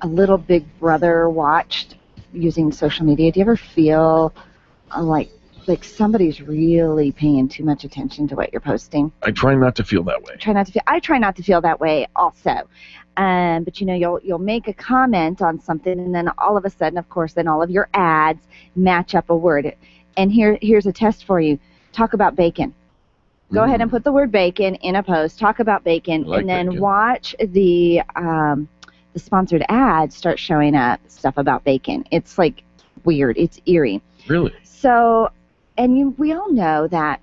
a little Big Brother watched using social media? Do you ever feel like somebody's really paying too much attention to what you're posting? I try not to feel that way. I try not to feel that way also. But you'll make a comment on something, and then all of a sudden, of course, then all of your ads match up a word. And here's a test for you. Talk about bacon. Go ahead and put the word bacon in a post. Talk about bacon, and then bacon. Watch the sponsored ads start showing up stuff about bacon. It's like weird. It's eerie. Really? So, and we all know that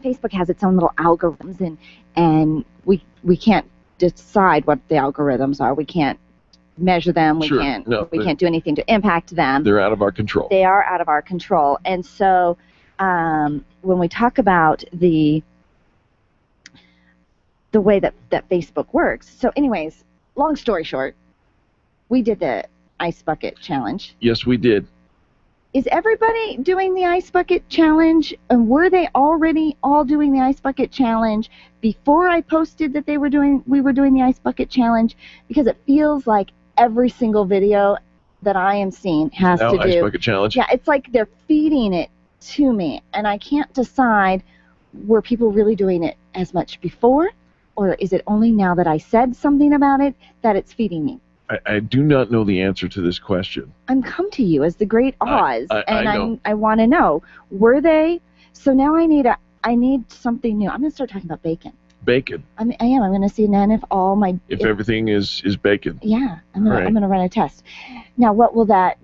Facebook has its own little algorithms, and we can't decide what the algorithms are. We can't measure them. We can't do anything to impact them. They're out of our control. They are out of our control. And so when we talk about the way that Facebook works, so anyways, long story short, we did the Ice Bucket Challenge. Yes, we did. Is everybody doing the Ice Bucket Challenge? And were they already all doing the Ice Bucket Challenge before I posted that we were doing the Ice Bucket Challenge? Because it feels like every single video that I am seeing has to do Ice Bucket Challenge. Yeah, it's like they're feeding it to me, and I can't decide, were people really doing it as much before, or is it only now that I said something about it that it's feeding me? I do not know the answer to this question. I'm come to you as the great Oz, and I want to know, were they? So now I need something new. I'm going to start talking about bacon. Bacon. I am. I'm going to see then if everything is bacon. Yeah, I'm going to run a test. Now, what will that?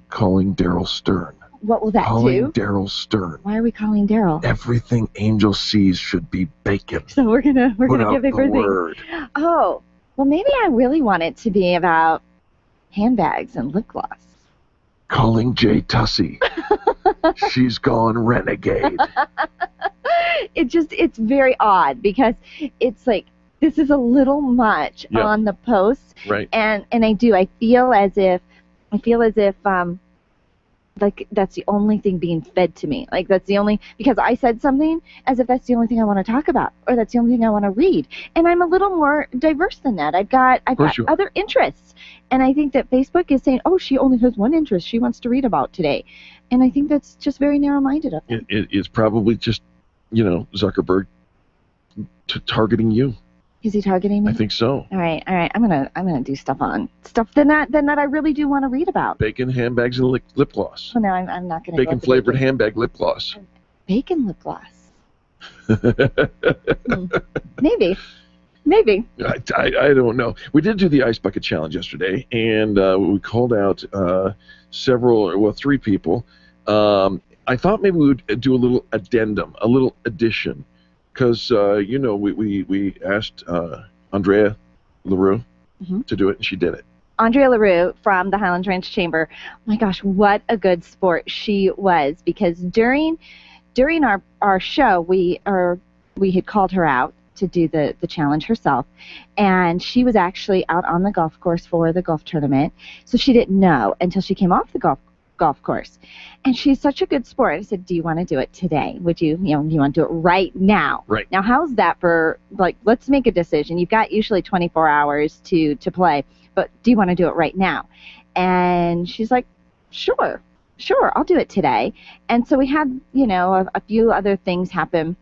Calling Daryl Stern. What will that do? Calling Daryl Stern. Why are we calling Daryl? Everything Angel sees should be bacon. So we're gonna give everything. Word. Oh, well, maybe I really want it to be about handbags and lip gloss. Calling Jay Tussey. She's gone renegade. It's very odd because it's like, this is a little much on the posts. Right. And I feel as if like that's the only thing being fed to me. Like that's the only, because I said something as if that's the only thing I want to talk about, or that's the only thing I want to read. And I'm a little more diverse than that. I've got other interests. And I think that Facebook is saying, oh, she only has one interest she wants to read about today. And I think that's just very narrow-minded of them. It's probably just, Zuckerberg targeting you. Is he targeting me? I think so. All right. I'm gonna do stuff that I really do want to read about. Bacon, handbags, and lip gloss. Oh no, I'm not gonna. Bacon flavored handbag lip gloss. Bacon lip gloss. Maybe. I don't know. We did do the Ice Bucket Challenge yesterday, and we called out three people. I thought maybe we would do a little addendum, a little addition. Because, we asked Andrea LaRue to do it, and she did it. Andrea LaRue from the Highlands Ranch Chamber. Oh my gosh, what a good sport she was. Because during our show, we had called her out to do the challenge herself. And she was actually out on the golf course for the golf tournament. So she didn't know until she came off the golf course. And she's such a good sport. I said, do you want to do it today? Would you want to do it right now? Right. Now, how's that for, let's make a decision. You've got usually 24 hours to play, but do you want to do it right now? And she's like, sure, I'll do it today. And so we had, a few other things happen,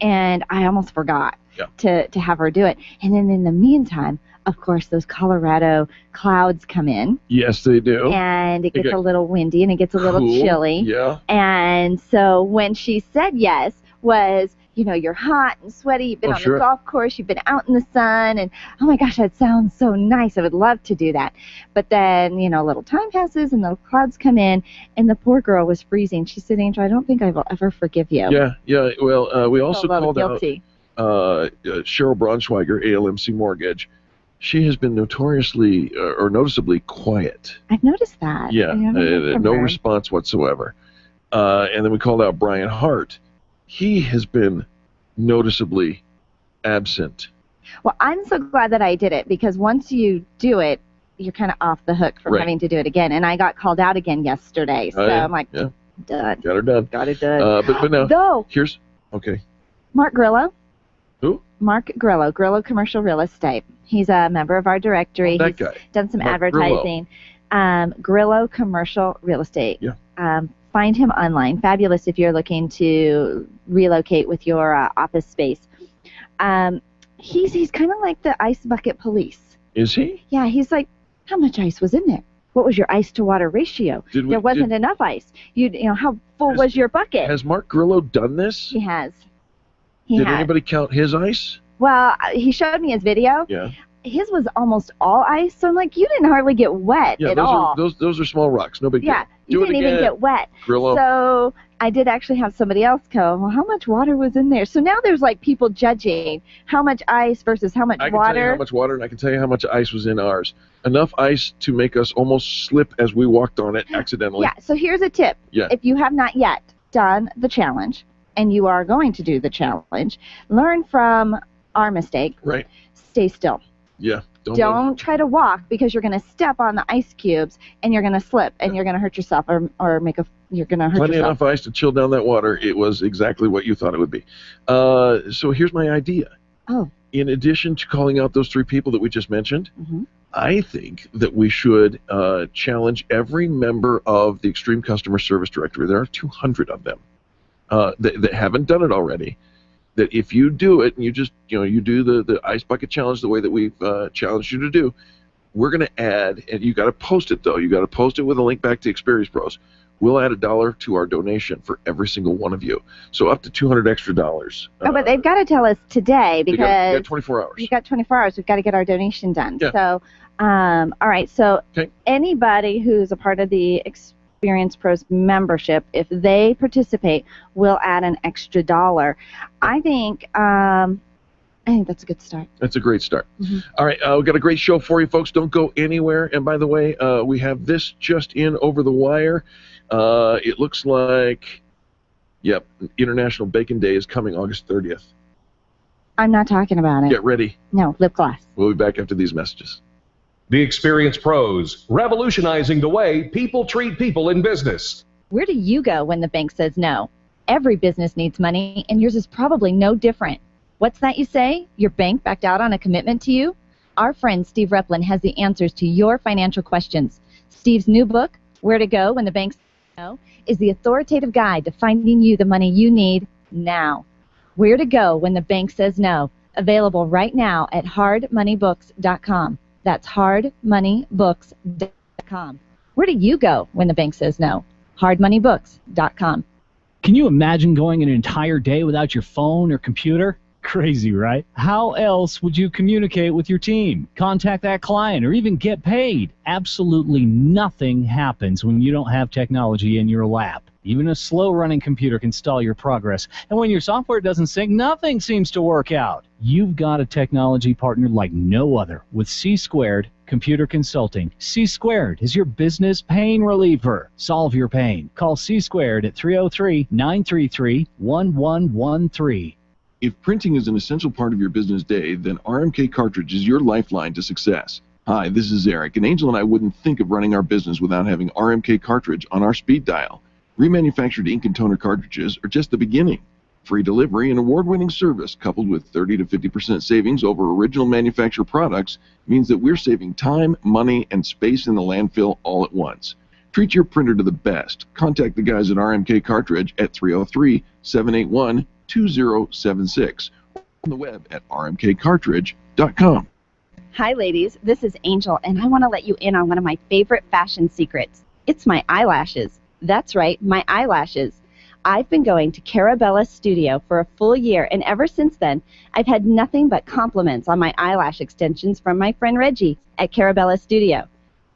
and I almost forgot to have her do it. And then in the meantime, of course, those Colorado clouds come in. Yes, they do. And it gets a little windy and it gets a little chilly. Yeah. And so when she said yes, you're hot and sweaty, you've been on the golf course, you've been out in the sun, and oh my gosh, that sounds so nice. I would love to do that. But then, a little time passes and the clouds come in, and the poor girl was freezing. She said, Angel, I don't think I will ever forgive you. Yeah. Well, we also called guilty. Out Cheryl Braunschweiger, ALMC Mortgage. She has been notoriously or noticeably quiet. I've noticed that. Yeah, no response whatsoever. And then we called out Brian Hart. He has been noticeably absent. Well, I'm so glad that I did it, because once you do it, you're kind of off the hook from having to do it again. And I got called out again yesterday, so I'm like, done. Got her done. Got it done. But now, Mark Grillo. Who? Mark Grillo, Grillo Commercial Real Estate. He's a member of our directory. That He's guy. done some Mark advertising. Grillo Commercial Real Estate. Yeah. Find him online. Fabulous if you're looking to relocate with your office space. He's kind of like the ice bucket police. Is he? Yeah, he's like, how much ice was in there? What was your ice to water ratio? There wasn't enough ice. You know, how full was your bucket? Has Mark Grillo done this? He has. Did anybody count his ice? Well, he showed me his video. Yeah. His was almost all ice, so I'm like, you didn't hardly get wet at all. Those are small rocks, no big deal. Yeah, you didn't even get wet. Grillo. So I did actually have somebody else go, well, how much water was in there? So now there's like people judging how much ice versus how much water. I can tell you how much water, and I can tell you how much ice was in ours. Enough ice to make us almost slip as we walked on it accidentally. Yeah, so here's a tip. Yeah. If you have not yet done the challenge, and you are going to do the challenge, learn from our mistake. Right. Stay still. Yeah. Don't try to walk, because you're going to step on the ice cubes and you're going to slip and you're going to hurt yourself or you're going to hurt Plenty yourself. enough ice to chill down that water. It was exactly what you thought it would be. So here's my idea. Oh. In addition to calling out those 3 people that we just mentioned, Mm-hmm. I think that we should challenge every member of the Extreme Customer Service Directory. There are 200 of them that haven't done it already. That if you do it and you just, you do the ice bucket challenge the way that we've challenged you to do, we're going to add, and you got to post it though. You got to post it with a link back to Experience Pros. We'll add $1 to our donation for every single one of you. So up to $200 extra. But they've got to tell us today, because you got 24 hours. You've got 24 hours. We've got to get our donation done. Yeah. So, all right. So anybody who's a part of the Experience Pros membership, if they participate, will add an extra $1. I think that's a good start. That's a great start. Mm-hmm. All right, we've got a great show for you, folks. Don't go anywhere. And by the way, we have this just in over the wire. It looks like, International Bacon Day is coming August 30th. I'm not talking about it. Get ready. No, lip gloss. We'll be back after these messages. The Experience Pros, revolutionizing the way people treat people in business. Where do you go when the bank says no? Every business needs money, and yours is probably no different. What's that you say? Your bank backed out on a commitment to you? Our friend Steve Replin has the answers to your financial questions. Steve's new book, Where to Go When the Bank Says No, is the authoritative guide to finding you the money you need now. Where to Go When the Bank Says No, available right now at hardmoneybooks.com. That's hardmoneybooks.com. Where do you go when the bank says no? hardmoneybooks.com. Can you imagine going an entire day without your phone or computer? Crazy, right? How else would you communicate with your team, contact that client, or even get paid? Absolutely nothing happens when you don't have technology in your lap. Even a slow-running computer can stall your progress. And when your software doesn't sync, nothing seems to work out. You've got a technology partner like no other with C² Computer Consulting. C² is your business pain reliever. Solve your pain. Call C² at 303-933-1113. If printing is an essential part of your business day, then RMK Cartridge is your lifeline to success. Hi, this is Eric, and Angel and I wouldn't think of running our business without having RMK Cartridge on our speed dial. Remanufactured ink and toner cartridges are just the beginning. Free delivery and award-winning service, coupled with 30 to 50% savings over original manufacturer products, means that we're saving time, money, and space in the landfill all at once. Treat your printer to the best. Contact the guys at RMK Cartridge at 303-781-2076 or on the web at rmkcartridge.com. Hi, ladies. This is Angel, and I want to let you in on one of my favorite fashion secrets. It's my eyelashes. That's right, my eyelashes. I've been going to Carabella Studio for a full year, and ever since then, I've had nothing but compliments on my eyelash extensions from my friend Reggie at Carabella Studio.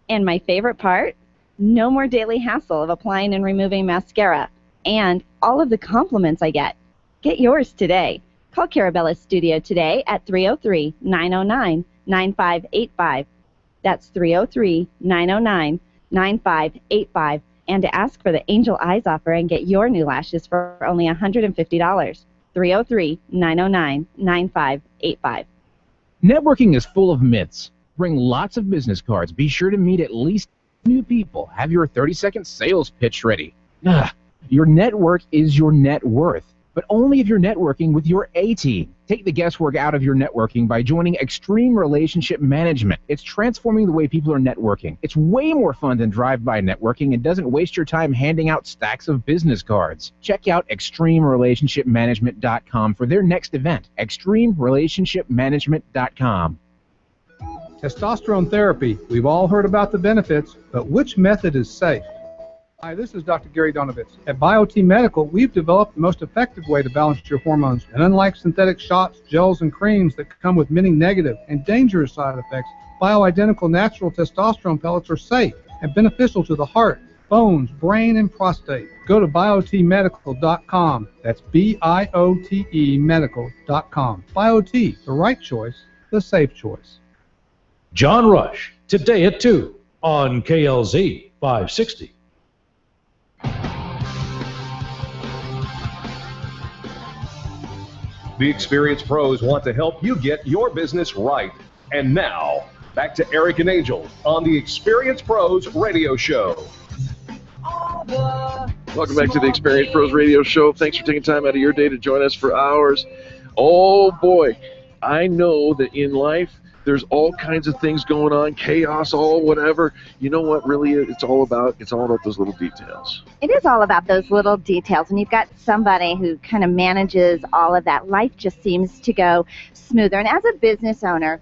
And my favorite part? No more daily hassle of applying and removing mascara. And all of the compliments I get. Get yours today. Call Carabella Studio today at 303-909-9585. That's 303-909-9585. And to ask for the Angel Eyes offer and get your new lashes for only $150. 303-909-9585. Networking is full of myths. Bring lots of business cards. Be sure to meet at least new people. Have your 30-second sales pitch ready. Your network is your net worth, but only if you're networking with your A-team. Take the guesswork out of your networking by joining Extreme Relationship Management. It's transforming the way people are networking. It's way more fun than drive-by networking and doesn't waste your time handing out stacks of business cards. Check out ExtremeRelationshipManagement.com for their next event. ExtremeRelationshipManagement.com. Testosterone therapy. We've all heard about the benefits, but which method is safe? Hi, this is Dr. Gary Donovitz. At BioTE Medical, we've developed the most effective way to balance your hormones. And unlike synthetic shots, gels, and creams that come with many negative and dangerous side effects, bioidentical natural testosterone pellets are safe and beneficial to the heart, bones, brain, and prostate. Go to biotemedical.com. That's BIOTE medical.com. BioTE, the right choice, the safe choice. John Rush, today at 2 on KLZ 560. The experienced pros want to help you get your business right. And now, back to Eric and Angel on the Experienced Pros Radio Show. Welcome back to the Experienced Pros Radio Show. Thanks for taking time out of your day to join us for ours. Oh boy, I know that in life there's all kinds of things going on, chaos, all whatever. You know what really it's all about? It's all about those little details. It is all about those little details. When you've got somebody who kind of manages all of that, life just seems to go smoother. And as a business owner,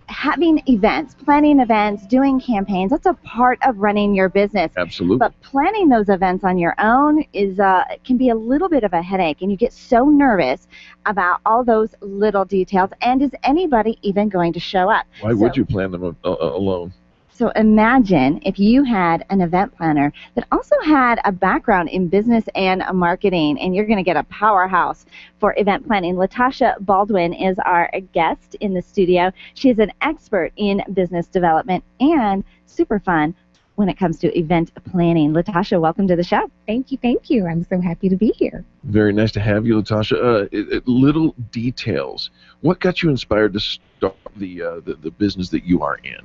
having events, planning events, doing campaigns, that's a part of running your business. Absolutely. But planning those events on your own can be a little bit of a headache, and you get so nervous about all those little details. And is anybody even going to show up? Why would you plan them alone? So imagine if you had an event planner that also had a background in business and marketing, and you're going to get a powerhouse for event planning. LaTasha Baldwin is our guest in the studio. She is an expert in business development and super fun when it comes to event planning. LaTasha, welcome to the show. Thank you, thank you. I'm so happy to be here. Very nice to have you, LaTasha. Little details. What got you inspired to start the business that you are in?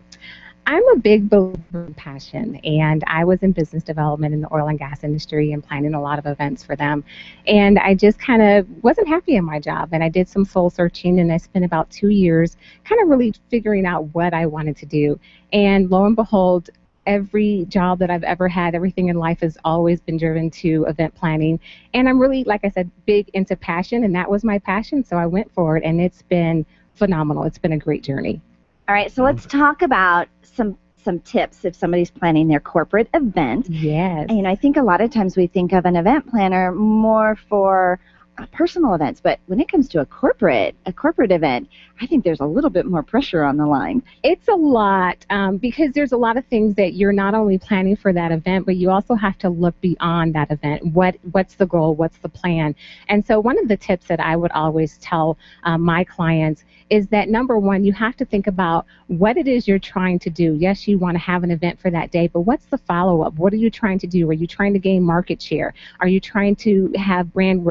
I'm a big believer in passion, and I was in business development in the oil and gas industry and planning a lot of events for them. And I just kind of wasn't happy in my job, and I did some soul searching, and I spent about 2 years kind of really figuring out what I wanted to do. And lo and behold, every job that I've ever had, everything in life has always been driven to event planning. And I'm really, like I said, big into passion, and that was my passion, so I went for it, and it's been phenomenal. It's been a great journey. All right, so let's talk about some tips if somebody's planning their corporate event. Yes. And I think a lot of times we think of an event planner more for personal events, but when it comes to a corporate event, I think there's a little bit more pressure on the line. It's a lot because there's a lot of things that you're not only planning for that event, but you also have to look beyond that event. What's the goal? What's the plan? And so one of the tips that I would always tell my clients is that, number one, you have to think about what it is you're trying to do. Yes, you want to have an event for that day, but what's the follow-up? What are you trying to do? Are you trying to gain market share? Are you trying to have brand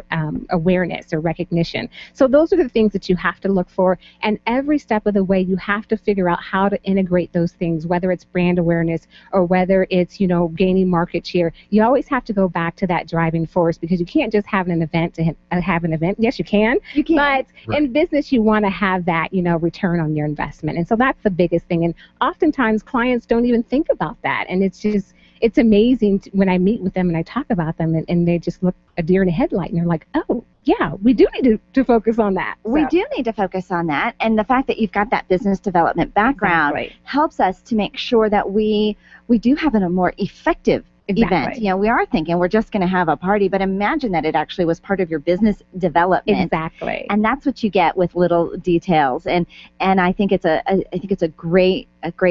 awareness or recognition? So those are the things that you have to look for. And every step of the way, you have to figure out how to integrate those things, whether it's brand awareness or whether it's, gaining market share. You always have to go back to that driving force, because you can't just have an event to have an event. Yes, you can. You can. But right. In business, you want to have that, return on your investment. And so that's the biggest thing. And oftentimes clients don't even think about that. And it's amazing when I meet with them and I talk about them, and they just look a deer in a headlight, and they're like, oh, yeah, we do need to focus on that. So. We do need to focus on that. And the fact that you've got that business development background helps us to make sure that we do have a more effective event. We are thinking we're just going to have a party, but imagine that it actually was part of your business development. Exactly. And that's what you get with little details. And I think it's a great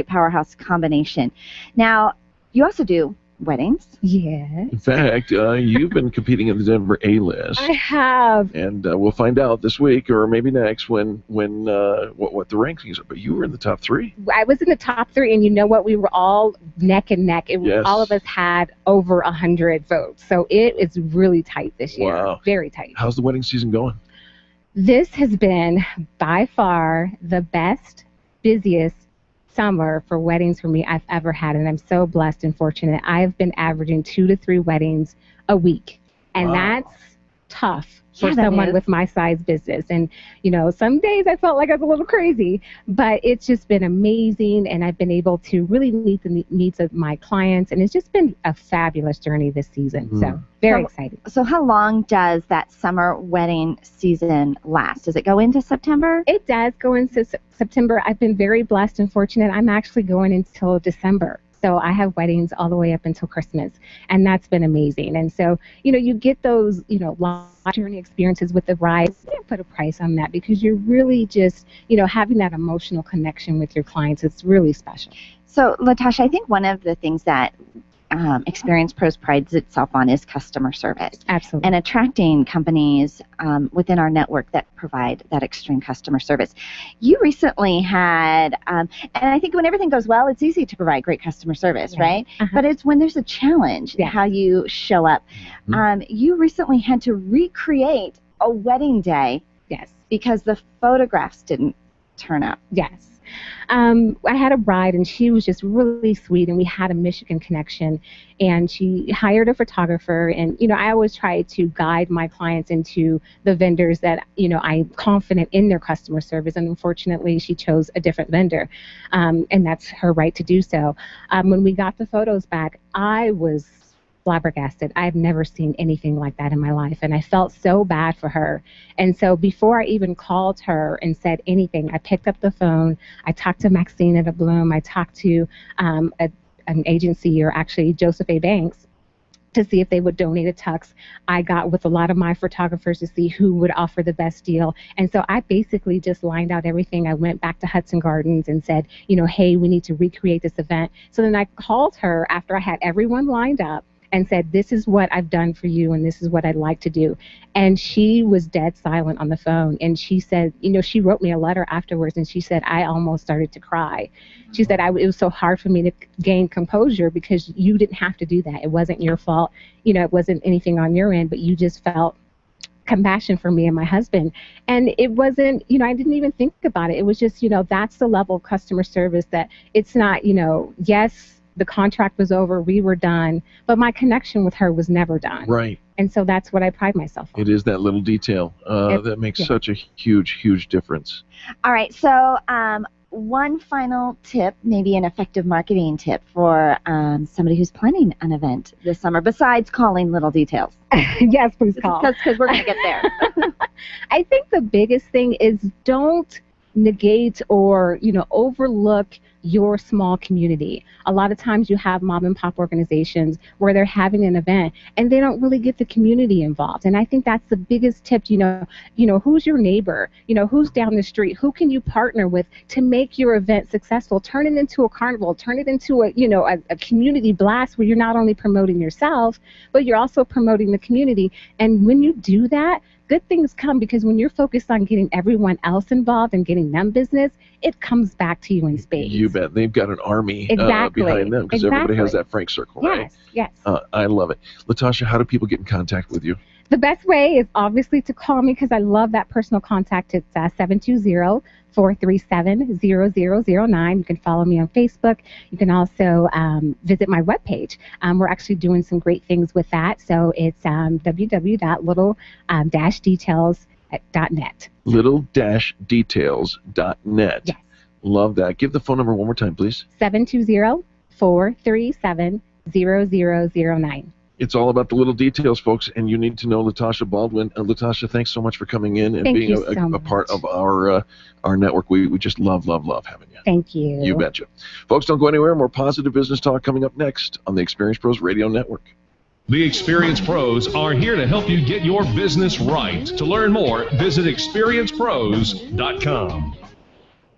powerhouse combination. Now, you also do weddings. Yes. In fact, you've been competing in the Denver A-list. I have. And we'll find out this week or maybe next what the rankings are. But you were in the top 3. I was in the top 3, and you know what? We were all neck and neck. Yes. All of us had over 100 votes. So it is really tight this year. Wow. Very tight. How's the wedding season going? This has been by far the best, busiest summer for weddings for me I've ever had, and I'm so blessed and fortunate. I've been averaging 2 to 3 weddings a week, and that's tough for Yeah, that someone is. with my size business. And, some days I felt like I was a little crazy, but it's just been amazing. And I've been able to really meet the needs of my clients. And it's just been a fabulous journey this season. So very exciting. So how long does that summer wedding season last? Does it go into September? It does go into September. I've been very blessed and fortunate. I'm actually going until December. So I have weddings all the way up until Christmas, and that's been amazing. And so, you get those, long journey experiences with the bride. You can't put a price on that because you're really just, having that emotional connection with your clients. It's really special. So, LaTasha, I think one of the things that Experience Pros prides itself on is customer service. Absolutely. And attracting companies within our network that provide that extreme customer service. You recently had, and I think when everything goes well, it's easy to provide great customer service, right? But it's when there's a challenge, how you show up. You recently had to recreate a wedding day. Yes. Because the photographs didn't turn up. Yes. I had a bride, and she was just really sweet, and we had a Michigan connection, and she hired a photographer. And I always try to guide my clients into the vendors that I'm confident in their customer service, and unfortunately she chose a different vendor, and that's her right to do so. When we got the photos back, I was flabbergasted. I've never seen anything like that in my life, and I felt so bad for her. And so before I even called her and said anything, I picked up the phone. I talked to Maxine at a Bloom. I talked to an agency, or actually Joseph A. Banks, to see if they would donate a tux. I got with a lot of my photographers to see who would offer the best deal. And so I basically just lined out everything. I went back to Hudson Gardens and said, hey, we need to recreate this event. So then I called her after I had everyone lined up and said, this is what I've done for you, and this is what I'd like to do. And she was dead silent on the phone. And she said, she wrote me a letter afterwards, and she said, I almost started to cry. She said, it was so hard for me to gain composure because you didn't have to do that. It wasn't your fault. It wasn't anything on your end, but you just felt compassion for me and my husband. And it wasn't, I didn't even think about it. It was just, that's the level of customer service that it's not, yes, the contract was over, we were done, but my connection with her was never done. Right. And so that's what I pride myself on. It is that little detail that makes such a huge, huge difference. All right, so one final tip, maybe an effective marketing tip for somebody who's planning an event this summer, besides calling little details. Yes, please call. Because we're going to get there. I think the biggest thing is don't negate or, overlook your small community. A lot of times you have mom and pop organizations where they're having an event and they don't really get the community involved. And I think that's the biggest tip, who's your neighbor, who's down the street, who can you partner with to make your event successful, turn it into a carnival, turn it into a community blast where you're not only promoting yourself, but you're also promoting the community. And when you do that, good things come, because when you're focused on getting everyone else involved and getting them business, it comes back to you in spades. You bet. They've got an army behind them, because everybody has that Frank circle, right? Yes. I love it. LaTasha, how do people get in contact with you? The best way is obviously to call me, because I love that personal contact. It's 720-437-0009. You can follow me on Facebook. You can also visit my webpage. We're actually doing some great things with that. So it's www.little-details.net. Little-details.net. Yes. Love that. Give the phone number one more time, please. 720-437-0009. It's all about the little details, folks, and you need to know LaTasha Baldwin. LaTasha, thanks so much for coming in and being a part of our network. We just love having you. Thank you. You betcha. Folks, don't go anywhere. More positive business talk coming up next on the Experience Pros Radio Network. The Experience Pros are here to help you get your business right. To learn more, visit experiencepros.com.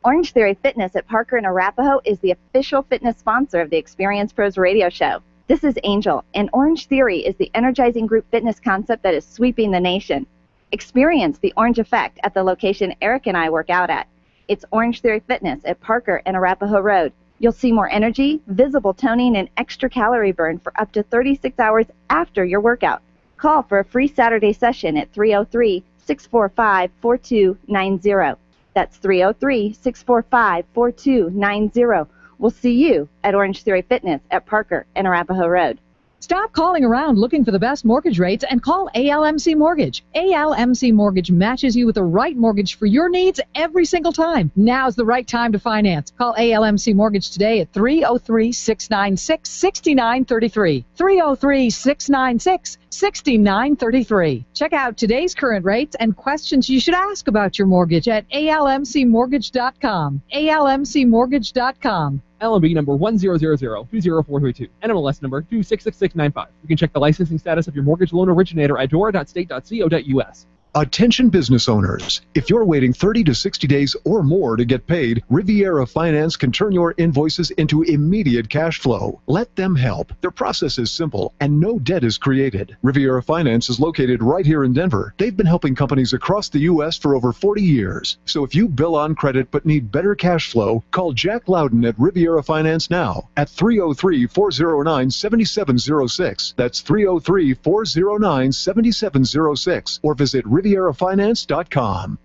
Orange Theory Fitness at Parker and Arapahoe is the official fitness sponsor of the Experience Pros radio show. This is Angel, and Orange Theory is the energizing group fitness concept that is sweeping the nation. Experience the orange effect at the location Eric and I work out at. It's Orange Theory Fitness at Parker and Arapahoe Road. You'll see more energy, visible toning, and extra calorie burn for up to 36 hours after your workout. Call for a free Saturday session at 303-645-4290. That's 303-645-4290. We'll see you at Orange Theory Fitness at Parker and Arapahoe Road. Stop calling around looking for the best mortgage rates and call ALMC Mortgage. ALMC Mortgage matches you with the right mortgage for your needs every single time. Now's the right time to finance. Call ALMC Mortgage today at 303-696-6933. 303-696-6933. Check out today's current rates and questions you should ask about your mortgage at almcmortgage.com. almcmortgage.com. LMB number 1000-20432. NMLS number 266695. You can check the licensing status of your mortgage loan originator at dora.state.co.us. Attention business owners. If you're waiting 30 to 60 days or more to get paid, Riviera Finance can turn your invoices into immediate cash flow. Let them help. Their process is simple and no debt is created. Riviera Finance is located right here in Denver. They've been helping companies across the U.S. for over 40 years. So if you bill on credit but need better cash flow, call Jack Loudon at Riviera Finance now at 303-409-7706. That's 303-409-7706. Or visit RivieraFinance.com.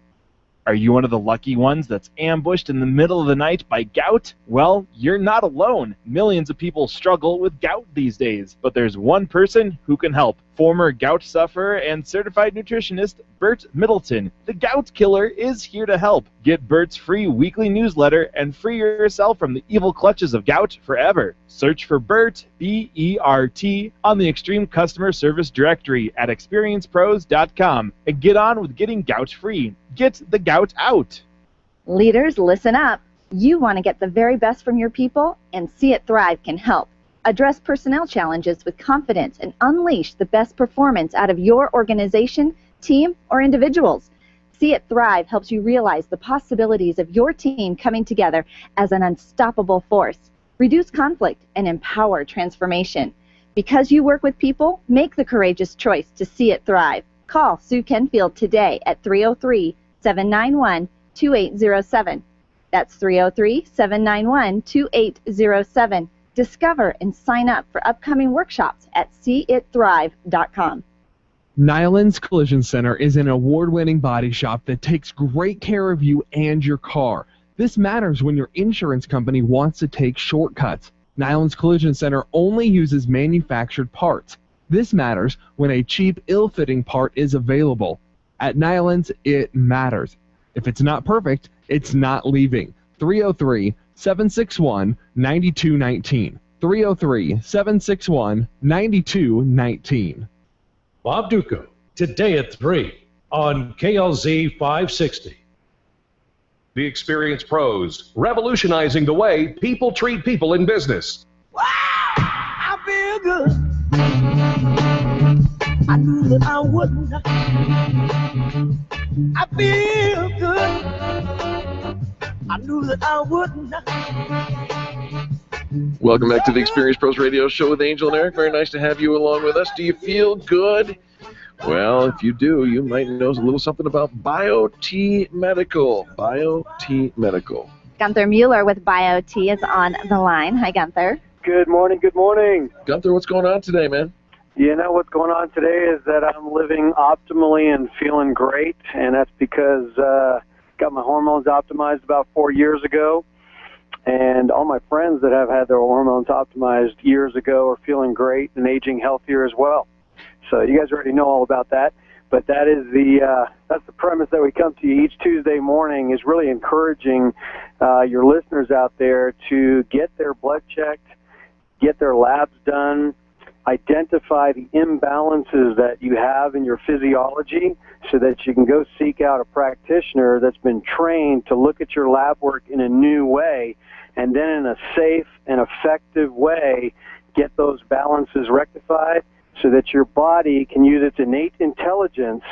Are you one of the lucky ones that's ambushed in the middle of the night by gout? Well, you're not alone. Millions of people struggle with gout these days, but there's one person who can help. Former gout sufferer and certified nutritionist Bert Middleton, the Gout Killer, is here to help. Get Bert's free weekly newsletter and free yourself from the evil clutches of gout forever. Search for Bert, B-E-R-T, on the Extreme Customer Service Directory at experiencepros.com and get on with getting gout free. Get the gout out. Leaders, listen up. You want to get the very best from your people, and See It Thrive can help. Address personnel challenges with confidence and unleash the best performance out of your organization, team, or individuals. See It Thrive helps you realize the possibilities of your team coming together as an unstoppable force. Reduce conflict and empower transformation. Because you work with people, make the courageous choice to see it thrive. Call Sue Kenfield today at 303-791-2807. That's 303-791-2807. Discover and sign up for upcoming workshops at seeitthrive.com. Nyland's Collision Center is an award-winning body shop that takes great care of you and your car. This matters when your insurance company wants to take shortcuts. Nyland's Collision Center only uses manufactured parts. This matters when a cheap, ill-fitting part is available. At Nyland's, it matters. If it's not perfect, it's not leaving. 303-761-9219. 303-761-9219. Bob Duco, today at 3 on KLZ 560. The Experienced Pros, revolutionizing the way people treat people in business. Wow, I feel good. I knew that I wouldn't. I feel good. I knew that I wouldn't. Welcome back to the Experienced Pros Radio Show with Angel and Eric. Very nice to have you along with us. Do you feel good? Well, if you do, you might know a little something about BioTE Medical. BioTE Medical. Gunther Mueller with BioTE is on the line. Hi, Gunther. Good morning, good morning. Gunther, what's going on today, man? You know what's going on today is that I'm living optimally and feeling great, and that's because got my hormones optimized about 4 years ago, and all my friends that have had their hormones optimized years ago are feeling great and aging healthier as well. So you guys already know all about that, but that is that's the premise that we come to you each Tuesday morning, is really encouraging your listeners out there to get their blood checked, get their labs done, identify the imbalances that you have in your physiology so that you can go seek out a practitioner that's been trained to look at your lab work in a new way, and then in a safe and effective way get those balances rectified so that your body can use its innate intelligence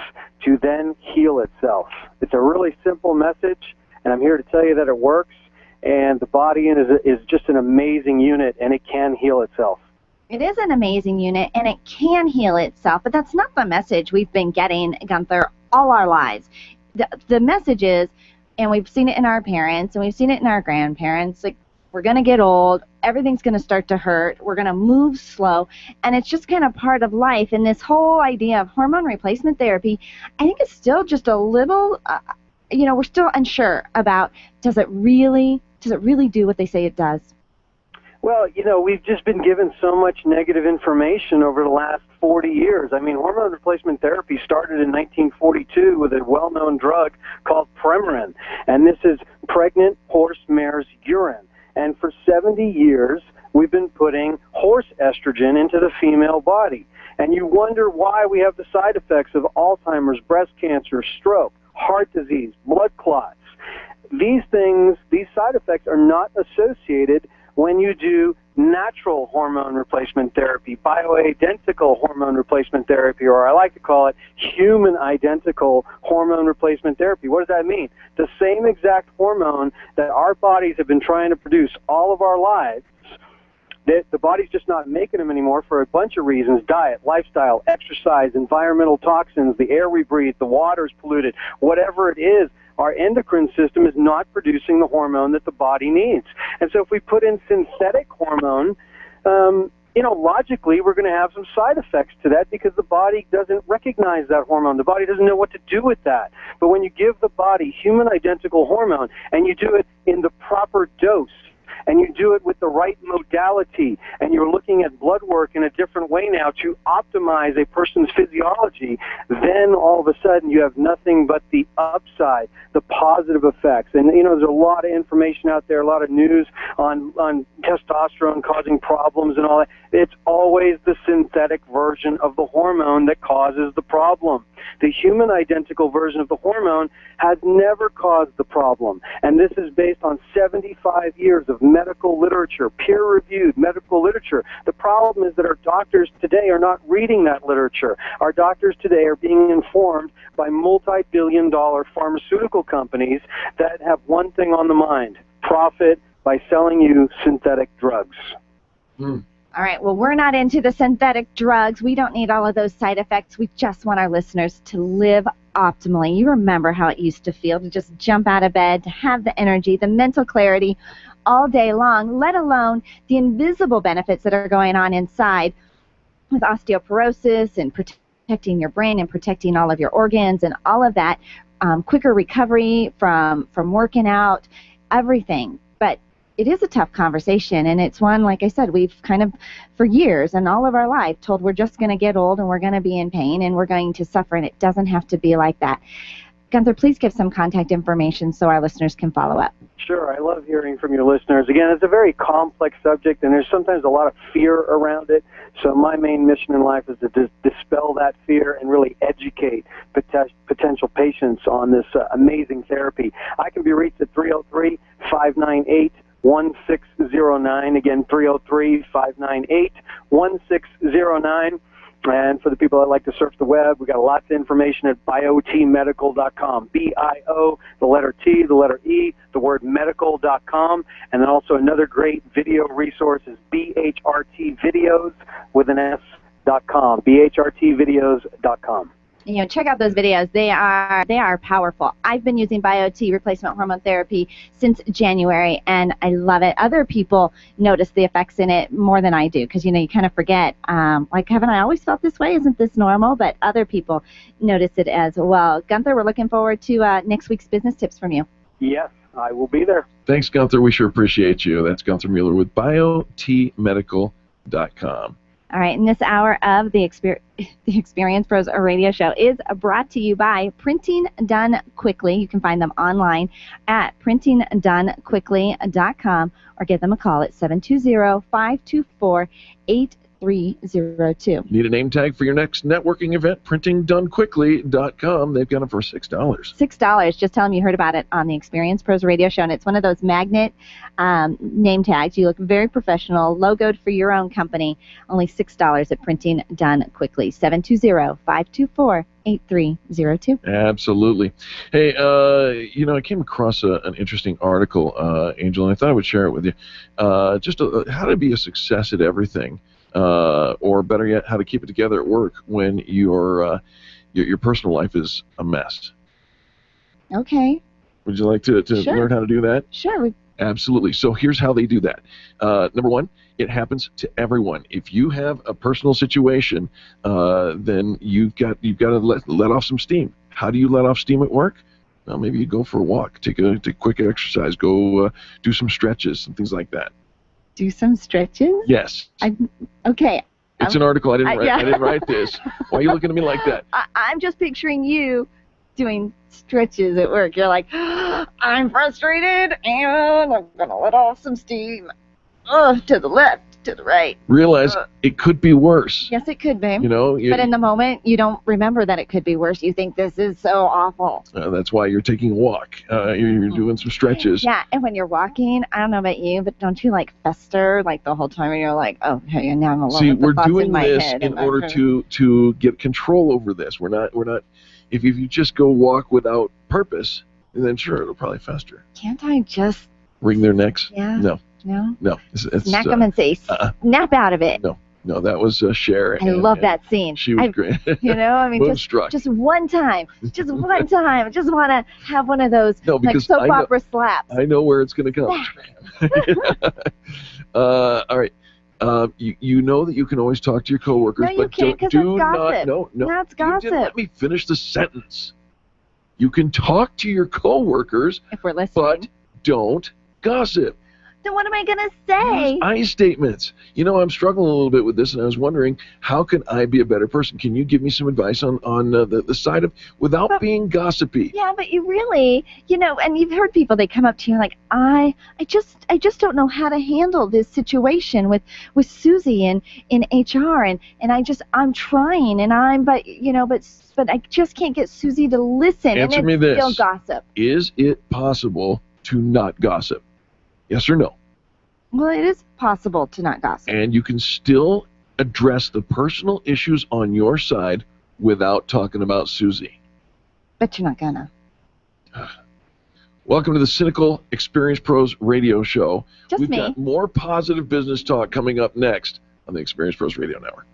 to then heal itself. It's a really simple message, and I'm here to tell you that it works, and the body is just an amazing unit, and it can heal itself. It is an amazing unit, and it can heal itself, but that's not the message we've been getting, Gunther, all our lives. The message is, and we've seen it in our parents, and we've seen it in our grandparents, like, we're going to get old, everything's going to start to hurt, we're going to move slow, and it's just kind of part of life. And this whole idea of hormone replacement therapy, I think it's still just a little, we're still unsure about, does it really do what they say it does? Well, we've just been given so much negative information over the last 40 years. I mean, hormone replacement therapy started in 1942 with a well-known drug called Premarin, and this is pregnant horse mare's urine. And for 70 years, we've been putting horse estrogen into the female body. And you wonder why we have the side effects of Alzheimer's, breast cancer, stroke, heart disease, blood clots. These side effects are not associated when you do natural hormone replacement therapy, bioidentical hormone replacement therapy, or I like to call it human identical hormone replacement therapy. What does that mean? The same exact hormone that our bodies have been trying to produce all of our lives, that the body's just not making them anymore for a bunch of reasons: diet, lifestyle, exercise, environmental toxins, the air we breathe, the water's polluted, whatever it is. Our endocrine system is not producing the hormone that the body needs. And so if we put in synthetic hormone, logically we're going to have some side effects to that because the body doesn't recognize that hormone. The body doesn't know what to do with that. But when you give the body human identical hormone and you do it in the proper dose, and you do it with the right modality, and you're looking at blood work in a different way now to optimize a person's physiology, then all of a sudden you have nothing but the upside, the positive effects. And, there's a lot of information out there, a lot of news on testosterone causing problems and all that. It's always the synthetic version of the hormone that causes the problem. The human identical version of the hormone has never caused the problem. And this is based on 75 years of medical literature, peer-reviewed medical literature. The problem is that our doctors today are not reading that literature. Our doctors today are being informed by multi-billion-dollar pharmaceutical companies that have one thing on the mind: profit by selling you synthetic drugs. All right, well, we're not into the synthetic drugs. We don't need all of those side effects. We just want our listeners to live optimally. You remember how it used to feel to just jump out of bed, to have the energy, the mental clarity all day long, let alone the invisible benefits that are going on inside with osteoporosis and protecting your brain and protecting all of your organs and all of that, quicker recovery from working out, everything. But it is a tough conversation, and it's one, like I said, we've kind of, for years and all of our life, told we're just going to get old and we're going to be in pain and we're going to suffer, and it doesn't have to be like that. Gunther, please give some contact information so our listeners can follow up. Sure. I love hearing from your listeners. Again, it's a very complex subject, and there's sometimes a lot of fear around it. So my main mission in life is to dispel that fear and really educate potential patients on this amazing therapy. I can be reached at 303-598-1609. Again, 303-598-1609. And for the people that like to surf the web, we got lots of information at biotmedical.com. B-I-O, the letter T, the letter E, the word medical.com. And then also another great video resource is BHRTvideos with an S.com. BHRTvideos.com. Check out those videos. They are powerful. I've been using BioTE replacement hormone therapy since January, and I love it. Other people notice the effects in it more than I do because, you kind of forget, like, haven't I always felt this way? Isn't this normal? But other people notice it as well. Gunther, we're looking forward to next week's business tips from you. Yes, I will be there. Thanks, Gunther. We sure appreciate you. That's Gunther Mueller with BioTMedical.com. All right, and this hour of the Experience Pros radio show is brought to you by Printing Done Quickly. You can find them online at printingdonequickly.com or give them a call at 720-524-8302. Need a name tag for your next networking event? PrintingDoneQuickly.com. They've got them for $6. $6. Just tell them you heard about it on the Experience Pros radio show, and it's one of those magnet name tags. You look very professional, logoed for your own company. Only $6 at Printing Done Quickly. 720-524-8302. Absolutely. Hey, I came across an interesting article, Angel, and I thought I would share it with you. Just how to be a success at everything. Or better yet, how to keep it together at work when your personal life is a mess. Okay. Would you like to Sure. learn how to do that? Sure. Absolutely. So here's how they do that. Number one, it happens to everyone. If you have a personal situation, then you've got to let off some steam. How do you let off steam at work? Well, maybe you go for a walk, take a quick exercise, go do some stretches and things like that. do some stretches? Yes. Okay. It's an article. I didn't write. yeah. I didn't write this. Why are you looking at me like that? I'm just picturing you doing stretches at work. You're like, I'm frustrated and I'm gonna let off some steam. To the left, to the right. Realize it could be worse. Yes, it could be. You know, but in the moment, you don't remember that it could be worse. You think this is so awful. That's why you're taking a walk. You're doing some stretches. Yeah, and when you're walking, I don't know about you, but don't you like fester like the whole time? And you're like, oh, hey, now I'm alone. See, with the we're thoughts doing in my this head in order to get control over this. We're not. If you just go walk without purpose, then sure, it'll probably fester. Can't I just Wring their necks? Yeah. No. No. It's, Smack them and say, snap out of it. No, that was Cher. I love that scene. She was great. You know, I mean, Moonstruck. just one time. Just one time. I just want to have one of those like soap opera slaps. I know where it's going to come. All right. You know that you can always talk to your coworkers, No, you but can't, 'cause do that's not. gossip. No. That's You gossip. didn't let me finish the sentence. You can talk to your coworkers, if we're listening, but don't gossip. Then what am I going to say? Use I statements. You know, I'm struggling a little bit with this, and I was wondering, how can I be a better person? Can you give me some advice on the side of, without being gossipy? Yeah, but you really, you know, and you've heard people, they come up to you like, I just don't know how to handle this situation with Susie in HR, and I'm trying, and but I just can't get Susie to listen. Answer and me it's this. Still gossip. Is it possible to not gossip? Yes or no? Well, it is possible to not gossip. And you can still address the personal issues on your side without talking about Susie. But you're not gonna. Welcome to the Cynical Experience Pros radio show. We've me. got more positive business talk coming up next on the Experience Pros Radio Network.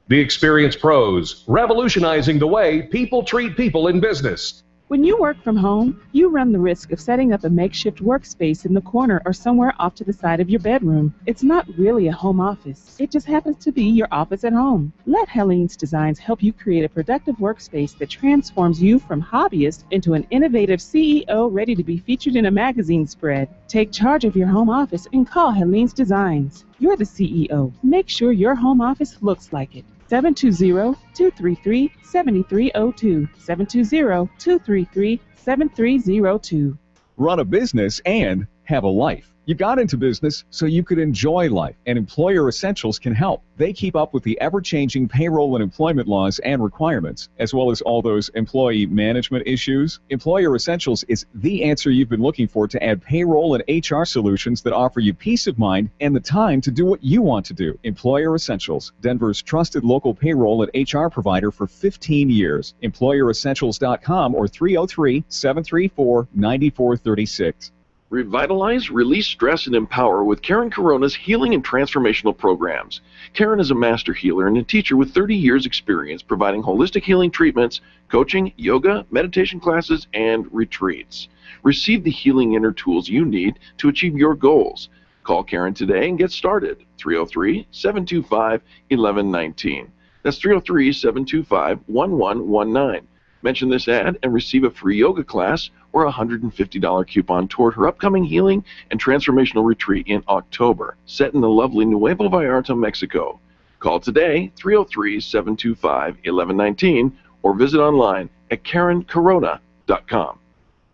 The Experience Pros, revolutionizing the way people treat people in business. When you work from home, you run the risk of setting up a makeshift workspace in the corner or somewhere off to the side of your bedroom. It's not really a home office. It just happens to be your office at home. Let Helene's Designs help you create a productive workspace that transforms you from hobbyist into an innovative CEO ready to be featured in a magazine spread. Take charge of your home office and call Helene's Designs. You're the CEO. Make sure your home office looks like it. 720-233-7302. 720-233-7302. Run a business and have a life. You got into business so you could enjoy life, and Employer Essentials can help. They keep up with the ever-changing payroll and employment laws and requirements, as well as all those employee management issues. Employer Essentials is the answer you've been looking for to add payroll and HR solutions that offer you peace of mind and the time to do what you want to do. Employer Essentials, Denver's trusted local payroll and HR provider for 15 years. EmployerEssentials.com or 303-734-9436. Revitalize, release stress, and empower with Karen Corona's healing and transformational programs. Karen is a master healer and a teacher with 30 years experience providing holistic healing treatments, coaching, yoga, meditation classes, and retreats. Receive the healing inner tools you need to achieve your goals. Call Karen today and get started. 303-725-1119. That's 303-725-1119. Mention this ad and receive a free yoga class or a $150 coupon toward her upcoming healing and transformational retreat in October, set in the lovely Nuevo Vallarta, Mexico. Call today, 303-725-1119, or visit online at KarenCorona.com.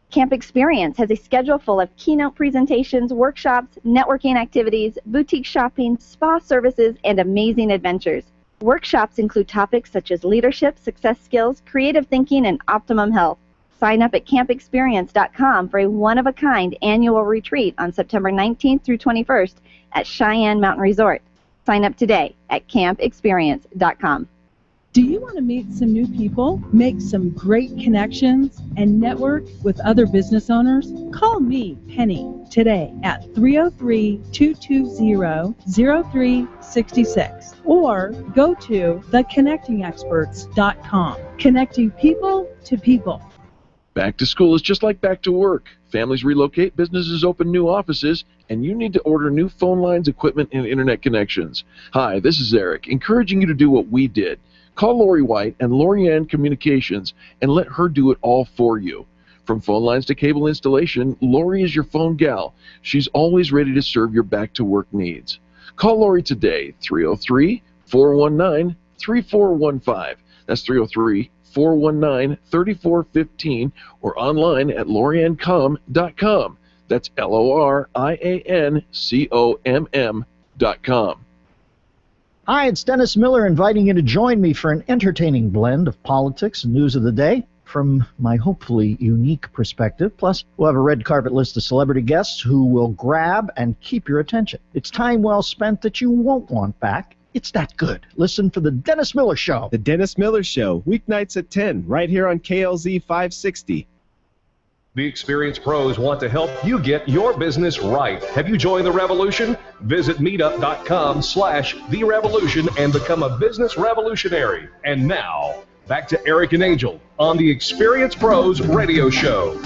Camp Experience has a schedule full of keynote presentations, workshops, networking activities, boutique shopping, spa services, and amazing adventures. Workshops include topics such as leadership, success skills, creative thinking, and optimum health. Sign up at campexperience.com for a one-of-a-kind annual retreat on September 19th through 21st at Cheyenne Mountain Resort. Sign up today at campexperience.com. Do you want to meet some new people, make some great connections, and network with other business owners? Call me, Penny, today at 303-220-0366 or go to theconnectingexperts.com. Connecting people to people. Back to school is just like back to work. Families relocate, businesses open new offices, and you need to order new phone lines, equipment, and internet connections. Hi, this is Eric, encouraging you to do what we did. Call Lori White and Lorianne Communications and let her do it all for you. From phone lines to cable installation, Lori is your phone gal. She's always ready to serve your back-to-work needs. Call Lori today, 303-419-3415. That's 303-419-3415, or online at loriancom.com. That's LORIANCOMM.com. Hi, it's Dennis Miller inviting you to join me for an entertaining blend of politics and news of the day from my hopefully unique perspective. Plus, we'll have a red carpet list of celebrity guests who will grab and keep your attention. It's time well spent that you won't want back. It's that good. Listen for The Dennis Miller Show. The Dennis Miller Show, weeknights at 10, right here on KLZ 560. The experienced pros want to help you get your business right. Have you joined the revolution? Visit meetup.com/therevolution and become a business revolutionary. And now, back to Eric and Angel on the Experienced Pros Radio Show.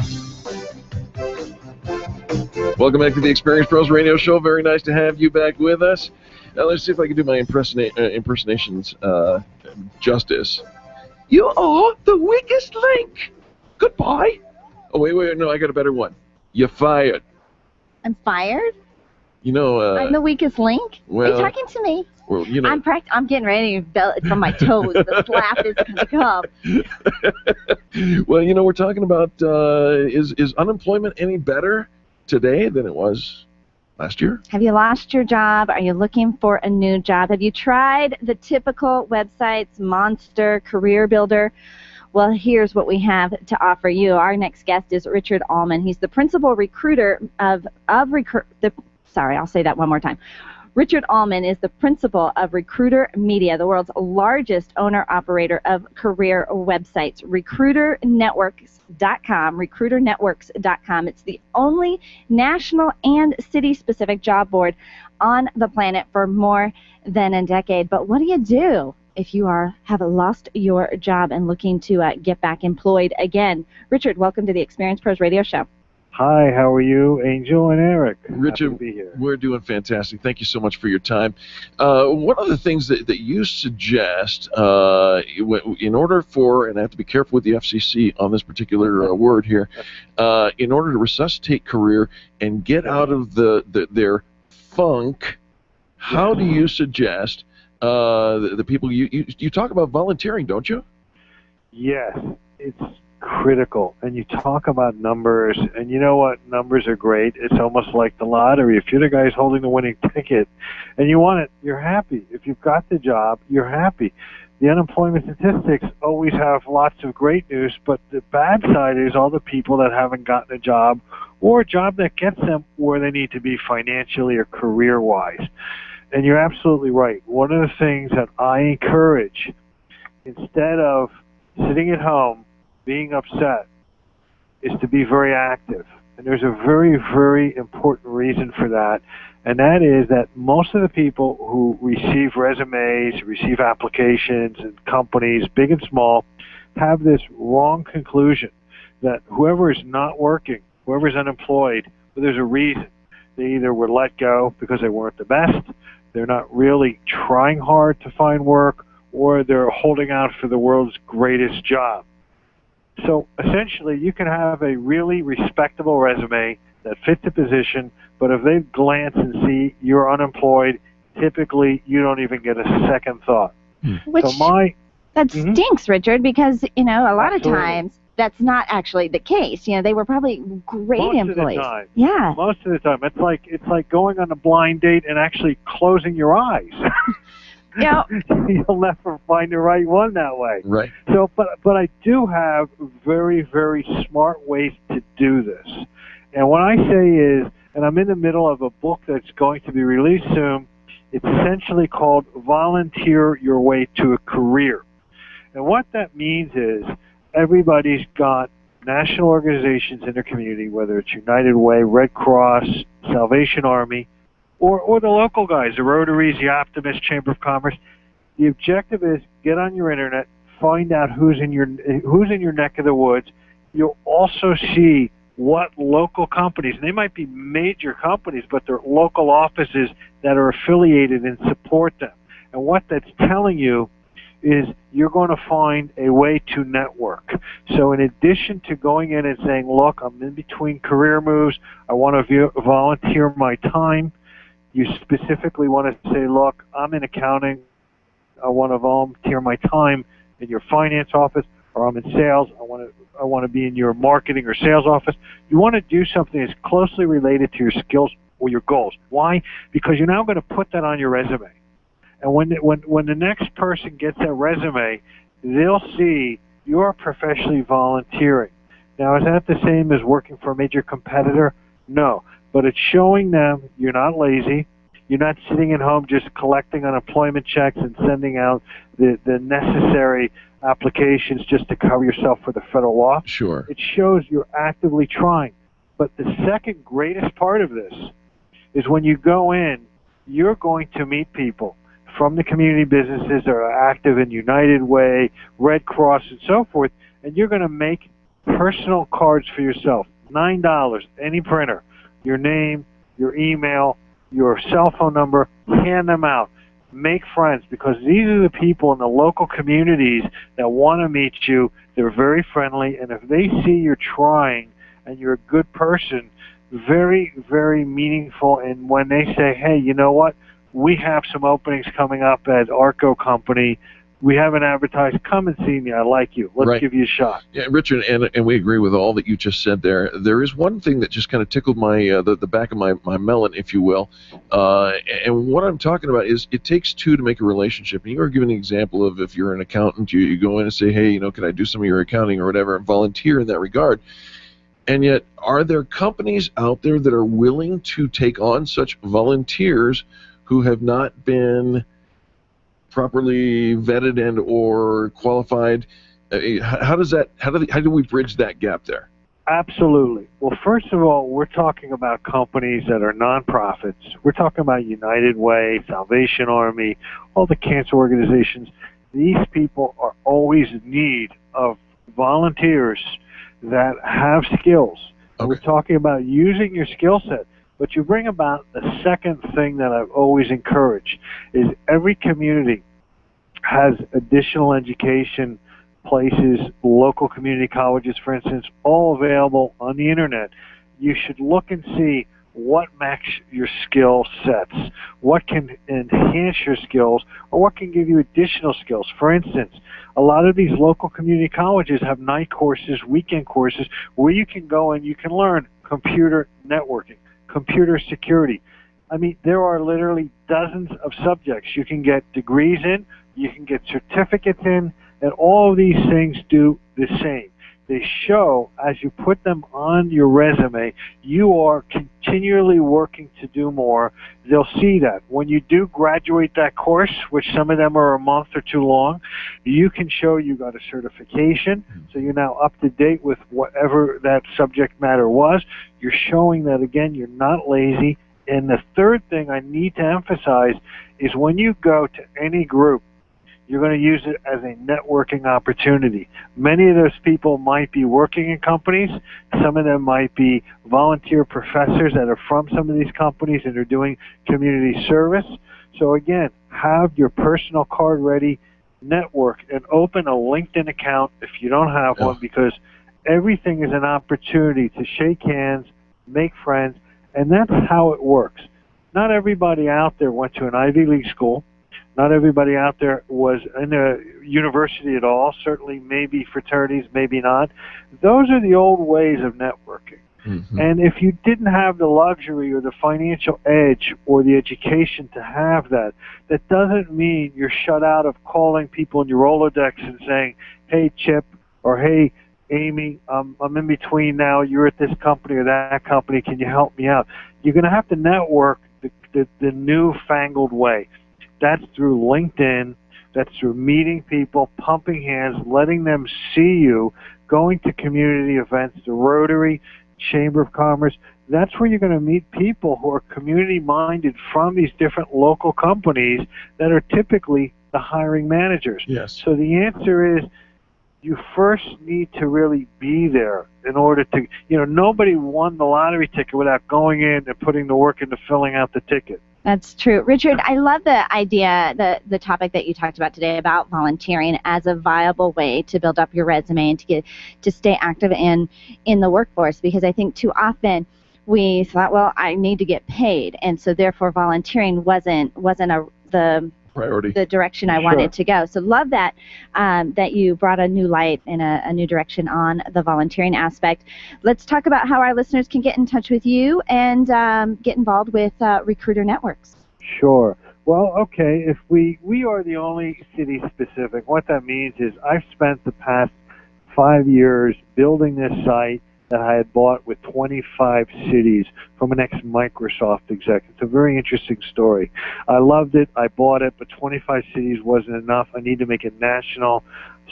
Welcome back to the Experienced Pros Radio Show. Very nice to have you back with us. Now, let's see if I can do my impersonations justice. You are the weakest link. Goodbye. Oh, wait, no, I got a better one. You're fired. I'm fired? You know, I'm the weakest link? well, Are you talking to me? Well, you know. I'm getting ready to belt it from my toes. The slap is going to come. Well, you know, we're talking about is unemployment any better today than it was last year? Have you lost your job? Are you looking for a new job? Have you tried the typical websites, Monster, Career Builder? Well, here's what we have to offer you. Our next guest is Richard Alman. He's the principal recruiter I'll say that one more time. Richard Alman is the principal of Recruiter Media, the world's largest owner-operator of career websites. RecruiterNetworks.com. It's the only national and city-specific job board on the planet for more than a decade. But what do you do if you have lost your job and looking to get back employed again? Richard, welcome to the Experienced Pros Radio Show. Hi, how are you, Angel and Eric? Richard, Happy to be here. We're doing fantastic. Thank you so much for your time. One of the things that you suggest in order for, and I have to be careful with the FCC on this particular word here, in order to resuscitate career and get out of their funk, how do you suggest the people, you talk about volunteering, don't you? Yes, it's critical. And you talk about numbers, and you know what? Numbers are great. It's almost like the lottery. If you're the guy who's holding the winning ticket and you want it, you're happy. If you've got the job, you're happy. The unemployment statistics always have lots of great news, but the bad side is all the people that haven't gotten a job or a job that gets them where they need to be financially or career-wise. And you're absolutely right. One of the things that I encourage, instead of sitting at home being upset, is to be very active. And there's a very, very important reason for that, and that is that most of the people who receive resumes, receive applications in companies, big and small, have this wrong conclusion that whoever is not working, whoever is unemployed, well, there's a reason. They either were let go because they weren't the best, they're not really trying hard to find work, or they're holding out for the world's greatest job. So essentially, you can have a really respectable resume that fits the position, but if they glance and see you're unemployed, typically you don't even get a second thought. That stinks, Richard, because, a lot Absolutely. of times that's not actually the case. They were probably great employees. Most of the time. Yeah. Most of the time. It's like going on a blind date and actually closing your eyes. Yeah. You'll never find the right one that way. Right. So, but I do have very, very smart ways to do this. And what I say is, and I'm in the middle of a book that's going to be released soon, it's essentially called Volunteer Your Way to a Career. And what that means is everybody's got national organizations in their community, whether it's United Way, Red Cross, Salvation Army, or the local guys, the Rotaries, the Optimist, Chamber of Commerce. The objective is get on your internet, find out who's in your neck of the woods. You'll also see what local companies, and they might be major companies, but they're local offices that are affiliated and support them. And what that's telling you is you're going to find a way to network. So in addition to going in and saying, look, I'm in between career moves, I want to volunteer my time, you specifically want to say, look, I'm in accounting, I want to volunteer my time in your finance office, or I'm in sales, I want to be in your marketing or sales office. You want to do something that's closely related to your skills or your goals. Why? Because you're now going to put that on your resume. And when the next person gets that resume, they'll see you're professionally volunteering. Now, is that the same as working for a major competitor? No. But it's showing them you're not lazy. You're not sitting at home just collecting unemployment checks and sending out the necessary applications just to cover yourself for the federal law. Sure. It shows you're actively trying. But the second greatest part of this is when you go in, you're going to meet people from the community businesses that are active in United Way, Red Cross, and so forth, and you're going to make personal cards for yourself. $9, any printer, your name, your email, your cell phone number, hand them out. Make friends, because these are the people in the local communities that want to meet you. They're very friendly, and if they see you're trying and you're a good person, very, very meaningful. And when they say, hey, you know what, we have some openings coming up at Arco Company, we haven't advertised, come and see me, I like you, let's give you a shot. Yeah, Richard, and we agree with all that you just said there. There is one thing that just kind of tickled my the back of my melon, if you will, and what I'm talking about is it takes two to make a relationship. And you were giving an example of if you're an accountant, you go in and say, hey, can I do some of your accounting or whatever, and volunteer in that regard. And yet, are there companies out there that are willing to take on such volunteers who have not been properly vetted and or qualified? How do we bridge that gap there? Absolutely. Well, first of all, we're talking about companies that are nonprofits. We're talking about United Way, Salvation Army, all the cancer organizations. These people are always in need of volunteers that have skills. Okay. We're talking about using your skill set. But you bring about the second thing that I've always encouraged is every community has additional education places, local community colleges, for instance, all available on the internet. You should look and see what match your skill sets, what can enhance your skills, or what can give you additional skills. For instance, a lot of these local community colleges have night courses, weekend courses, where you can go and you can learn computer networking, computer security. I mean, there are literally dozens of subjects you can get degrees in, you can get certificates in, and all of these things do the same. They show, as you put them on your resume, you are continually working to do more. They'll see that. When you do graduate that course, which some of them are a month or too long, you can show you got a certification, so you're now up to date with whatever that subject matter was. You're showing that, again, you're not lazy. And the third thing I need to emphasize is when you go to any group, you're going to use it as a networking opportunity. Many of those people might be working in companies. Some of them might be volunteer professors that are from some of these companies and are doing community service. So again, have your personal card ready, network, and open a LinkedIn account if you don't have one, because everything is an opportunity to shake hands, make friends, and that's how it works. Not everybody out there went to an Ivy League school. Not everybody out there was in a university at all. Certainly maybe fraternities, maybe not. Those are the old ways of networking. Mm-hmm. And if you didn't have the luxury or the financial edge or the education to have that, that doesn't mean you're shut out of calling people in your Rolodex and saying, hey, Chip, or hey, Amy, I'm in between now. You're at this company or that company. Can you help me out? You're going to have to network the newfangled way. That's through LinkedIn. That's through meeting people, pumping hands, letting them see you, going to community events, the Rotary, Chamber of Commerce. That's where you're going to meet people who are community-minded from these different local companies that are typically the hiring managers. Yes. So the answer is you first need to really be there in order to, nobody won the lottery ticket without going in and putting the work into filling out the ticket. That's true. Richard, I love the idea, the topic that you talked about today about volunteering as a viable way to build up your resume and to stay active in the workforce, because I think too often we thought, well, I need to get paid, and so therefore volunteering wasn't the priority, the direction I wanted to go. So love that that you brought a new light and a new direction on the volunteering aspect. Let's talk about how our listeners can get in touch with you and get involved with recruiter networks. Sure. Well, okay, if we are the only city specific, what that means is I've spent the past 5 years building this site that I had bought with 25 cities from an ex-Microsoft exec. It's a very interesting story. I loved it. I bought it, but 25 cities wasn't enough. I need to make it national.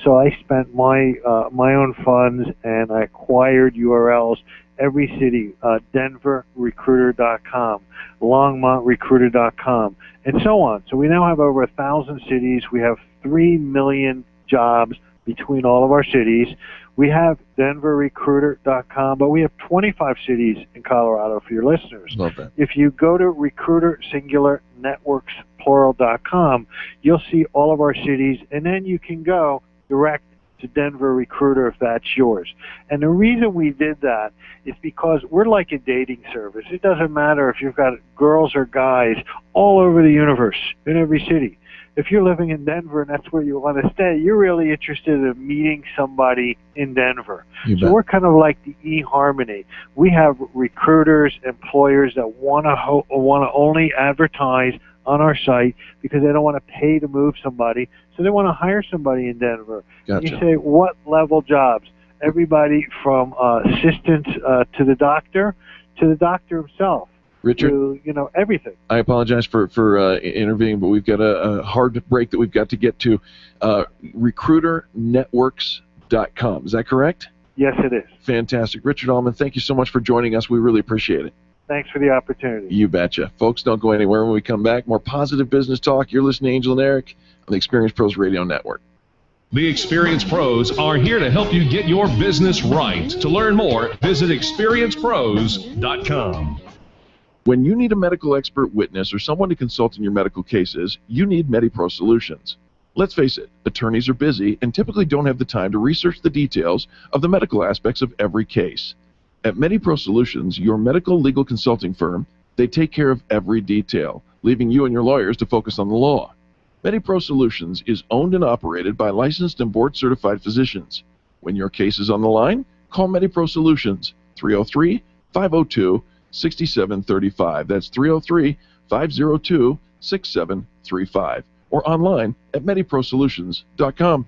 So I spent my own funds and I acquired URLs. Every city, DenverRecruiter.com, LongmontRecruiter.com, and so on. So we now have over 1,000 cities. We have 3 million jobs between all of our cities. We have DenverRecruiter.com, but we have 25 cities in Colorado for your listeners. Love that. If you go to Recruiter Singular Networks Plural.com, you'll see all of our cities, and then you can go direct to Denver Recruiter if that's yours. And the reason we did that is because we're like a dating service. It doesn't matter if you've got girls or guys all over the universe in every city. If you're living in Denver and that's where you want to stay, you're really interested in meeting somebody in Denver. So we're kind of like the eHarmony. We have recruiters, employers that want to only advertise on our site because they don't want to pay to move somebody, so they want to hire somebody in Denver. Gotcha. You say, what level jobs? Everybody from assistant to the doctor himself. Richard, to, everything. I apologize for intervening, but we've got a hard break that we've got to get to. RecruiterNetworks.com. Is that correct? Yes, it is. Fantastic. Richard Alman, thank you so much for joining us. We really appreciate it. Thanks for the opportunity. You betcha. Folks, don't go anywhere. When we come back, more positive business talk. You're listening to Angel and Eric on the Experience Pros Radio Network. The Experience Pros are here to help you get your business right. To learn more, visit experiencepros.com. When you need a medical expert witness or someone to consult in your medical cases, you need MediPro Solutions. Let's face it, attorneys are busy and typically don't have the time to research the details of the medical aspects of every case. At MediPro Solutions, your medical legal consulting firm, they take care of every detail, leaving you and your lawyers to focus on the law. MediPro Solutions is owned and operated by licensed and board-certified physicians. When your case is on the line, call MediPro Solutions, 303-502-6735. That's 303-502-6735. Or online at MediProSolutions.com.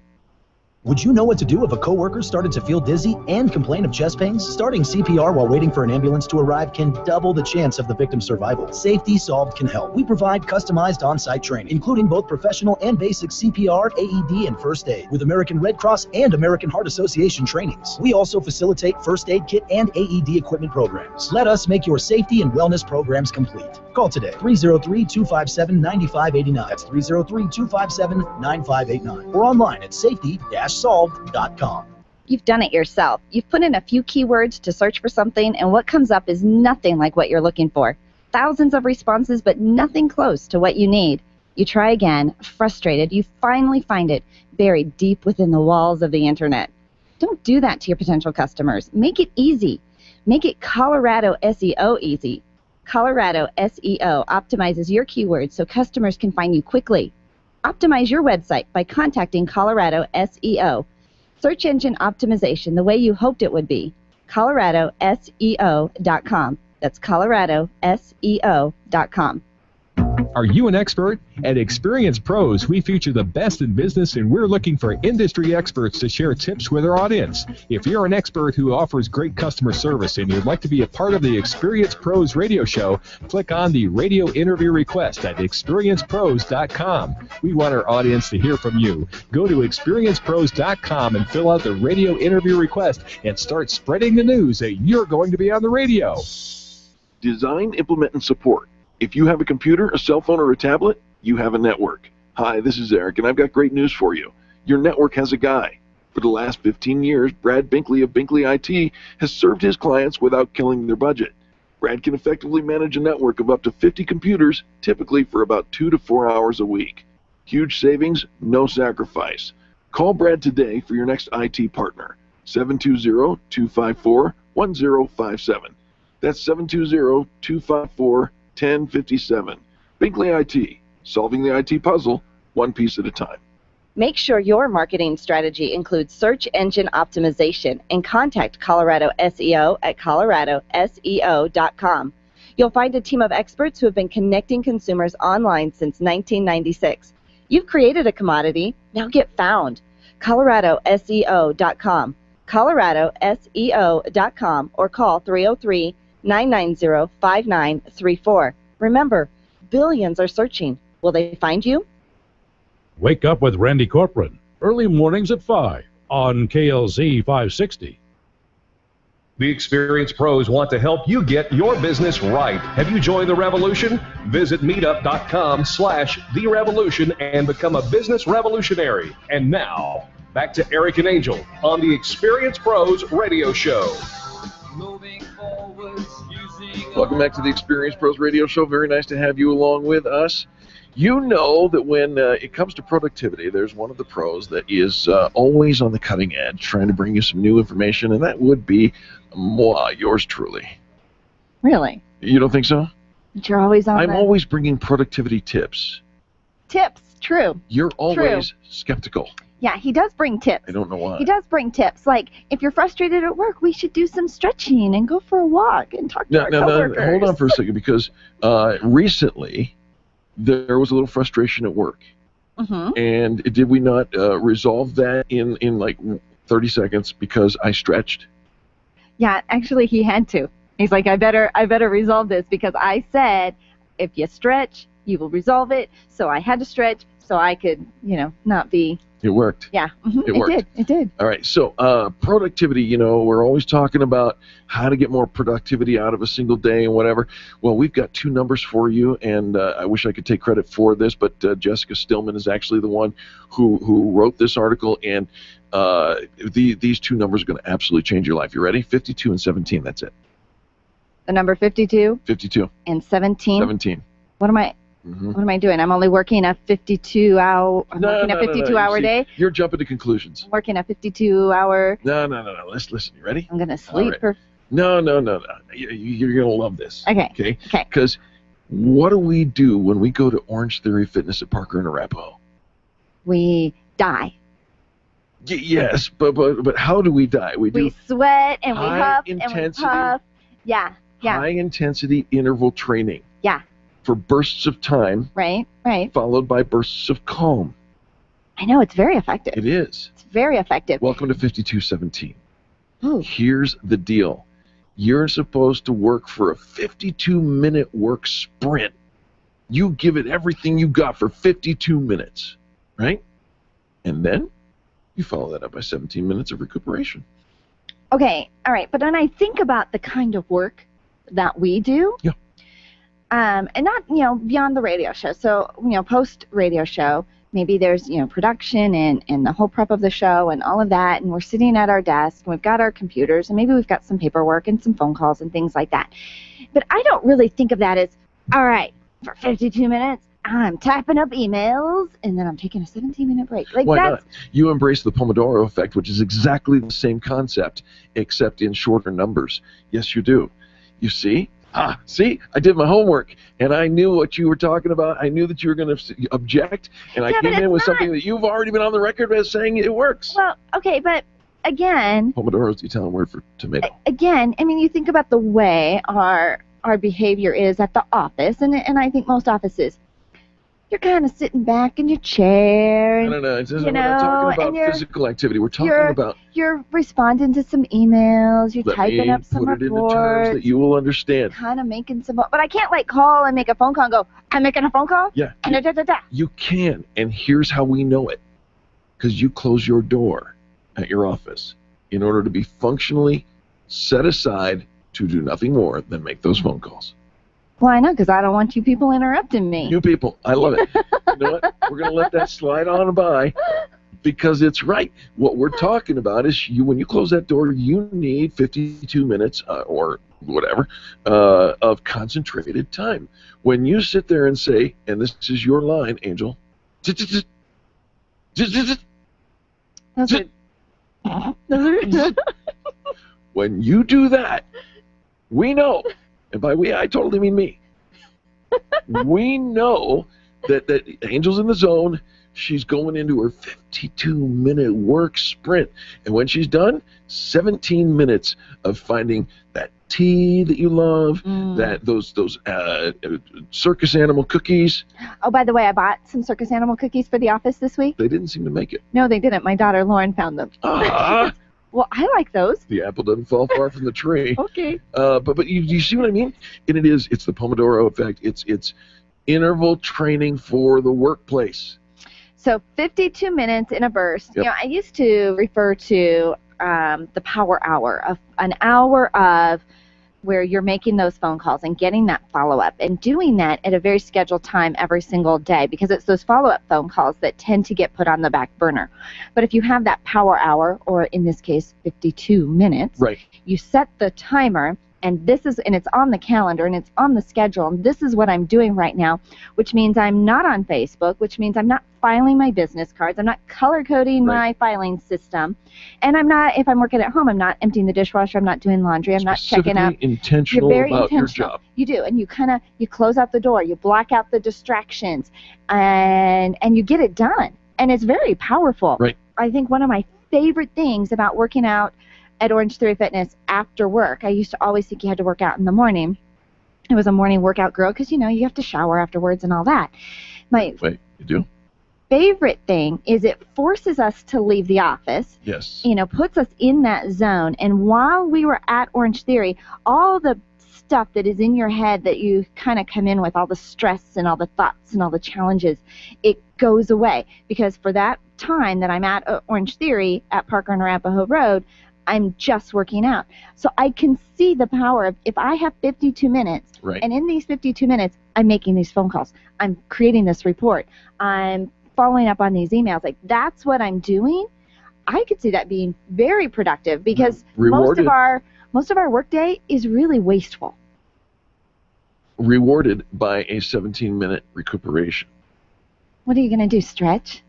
Would you know what to do if a coworker started to feel dizzy and complain of chest pains? Starting CPR while waiting for an ambulance to arrive can double the chance of the victim's survival. Safety Solved can help. We provide customized on-site training, including both professional and basic CPR, AED, and first aid, with American Red Cross and American Heart Association trainings. We also facilitate first aid kit and AED equipment programs. Let us make your safety and wellness programs complete. Call today, 303-257-9589. That's 303-257-9589. Or online at safety-solved.com. You've done it yourself. You've put in a few keywords to search for something, and what comes up is nothing like what you're looking for. Thousands of responses, but nothing close to what you need. You try again, frustrated. You finally find it buried deep within the walls of the internet. Don't do that to your potential customers. Make it easy. Make it Colorado SEO easy. Colorado SEO optimizes your keywords so customers can find you quickly. Optimize your website by contacting Colorado SEO. Search engine optimization the way you hoped it would be. ColoradoSEO.com. That's ColoradoSEO.com. Are you an expert? At Experience Pros, we feature the best in business, and we're looking for industry experts to share tips with our audience. If you're an expert who offers great customer service and you'd like to be a part of the Experience Pros radio show, click on the radio interview request at experiencepros.com. We want our audience to hear from you. Go to experiencepros.com and fill out the radio interview request and start spreading the news that you're going to be on the radio. Design, implement, and support. If you have a computer, a cell phone, or a tablet, you have a network. Hi, this is Eric, and I've got great news for you. Your network has a guy. For the last 15 years, Brad Binkley of Binkley IT has served his clients without killing their budget. Brad can effectively manage a network of up to 50 computers, typically for about 2 to 4 hours a week. Huge savings, no sacrifice. Call Brad today for your next IT partner. 720-254-1057. That's 720-254-1057. Binkley IT, solving the IT puzzle one piece at a time. Make sure your marketing strategy includes search engine optimization and contact Colorado SEO at coloradoseo.com. You'll find a team of experts who have been connecting consumers online since 1996. You've created a commodity, now get found. coloradoseo.com, coloradoseo.com, or call 303-990-5934. Remember, billions are searching. Will they find you? Wake up with Randy Corcoran, early mornings at 5 on KLZ 560. The experienced pros want to help you get your business right. Have you joined the revolution? Visit meetup.com/therevolution and become a business revolutionary. And now, back to Eric and Angel on the Experienced Pros Radio Show. Welcome back to the Experienced Pros Radio Show. Very nice to have you along with us. You know that when it comes to productivity, there's one of the pros that is always on the cutting edge, trying to bring you some new information, and that would be yours truly. Really? You don't think so? But you're always on I'm always bringing productivity tips. Tips, true. You're always skeptical. Yeah, he does bring tips. I don't know why. He does bring tips. Like, if you're frustrated at work, we should do some stretching and go for a walk and talk to our coworkers. No, hold on for a second, because recently there was a little frustration at work. Mm-hmm. And did we not resolve that in like 30 seconds because I stretched? Yeah, actually he had to. He's like, I better resolve this because I said if you stretch, you will resolve it. So I had to stretch so I could, not be. It worked. Yeah, it worked. It did. All right, so productivity, we're always talking about how to get more productivity out of a single day and whatever. Well, we've got two numbers for you, and I wish I could take credit for this, but Jessica Stillman is actually the one who wrote this article, and these two numbers are going to absolutely change your life. You ready? 52 and 17, that's it. The number 52? 52. And 17? 17. What am I doing? I'm only working a 52-hour. I'm working a 52-hour day. You're jumping to conclusions. I'm working a 52-hour. No. Let's listen. You ready? I'm gonna sleep. Right. No. You're gonna love this. Okay. Because what do we do when we go to Orange Theory Fitness at Parker and Arapahoe? We die. Yes, but how do we die? We sweat and we huff and we puff. Yeah. High intensity interval training. Yeah. For bursts of time. Right. Followed by bursts of calm. I know, it's very effective. It is. It's very effective. Welcome to 5217. Ooh. Here's the deal. You're supposed to work for a 52-minute work sprint. You give it everything you got for 52 minutes, right? And then you follow that up by 17 minutes of recuperation. Okay, all right. But when I think about the kind of work that we do, yeah. And not, beyond the radio show. So, post radio show, maybe there's, production and the whole prep of the show and all of that. And we're sitting at our desk and we've got our computers and maybe we've got some paperwork and some phone calls and things like that. But I don't really think of that as, all right, for 52 minutes, I'm typing up emails and then I'm taking a 17-minute break. Like, why not? You embrace the Pomodoro effect, which is exactly the same concept, except in shorter numbers. Yes, you do. You see? See, I did my homework, and I knew what you were talking about. I knew that you were going to object, and I came in with something that you've already been on the record as saying it works. Well, okay, but again... Pomodoro is the Italian word for tomato. Again, I mean, you think about the way our behavior is at the office, and I think most offices, you're kind of sitting back in your chair. No. We're not talking about physical activity. We're talking about... You're responding to some emails. You're typing up some reports. Let me put it into terms that you will understand. Kind of making some... But I can't, call and make a phone call and go, I'm making a phone call? Yeah. And You can, and here's how we know it. Because you close your door at your office in order to be functionally set aside to do nothing more than make those phone calls. Well, I know, because I don't want you people interrupting me. You people, I love it. You know what? We're going to let that slide on by because it's right. What we're talking about is when you close that door, you need 52 minutes or whatever, of concentrated time. When you sit there and say, and this is your line, Angel, when you do that, we know, and by we I totally mean me, we know that Angel's in the zone. She's going into her 52-minute work sprint, and when she's done, 17 minutes of finding that tea that you love, that those circus animal cookies. Oh, by the way, I bought some circus animal cookies for the office this week. They didn't seem to make it. No, they didn't. My daughter Lauren found them. Ah. Well, I like those. The apple doesn't fall far from the tree. Okay. But you see what I mean? And it's the Pomodoro effect. It's interval training for the workplace. So 52 minutes in a burst. Yep. You know, I used to refer to the power hour, of an hour of where you're making those phone calls and getting that follow-up and doing that at a very scheduled time every single day, because it's those follow-up phone calls that tend to get put on the back burner. But if you have that power hour, or in this case 52 minutes, right, you set the timer, and it's on the calendar and it's on the schedule, and this is what I'm doing right now, which means I'm not on Facebook, which means I'm not filing my business cards, I'm not color coding my filing system, and I'm not, if I'm working at home, I'm not emptying the dishwasher, I'm not doing laundry, I'm not checking out. Intentional You're very about intentional. your job. You do, and you close out the door, you block out the distractions, and you get it done, and it's very powerful. Right. I think one of my favorite things about working out at Orange Theory Fitness after work, I used to always think you had to work out in the morning. I was a morning workout girl because, you know, you have to shower afterwards and all that. Wait, you do? Favorite thing is it forces us to leave the office. Yes. You know, puts us in that zone. And while we were at Orange Theory, all the stuff that is in your head that you kind of come in with, all the stress and all the thoughts and all the challenges, it goes away. Because for that time that I'm at Orange Theory at Parker and Arapahoe Road, I'm just working out. So I can see the power of, if I have 52 minutes, right, and in these 52 minutes, I'm making these phone calls, I'm creating this report, I'm following up on these emails, like that's what I'm doing, I could see that being very productive, because most of our workday is really wasteful. Rewarded by a 17-minute recuperation. What are you going to do, stretch?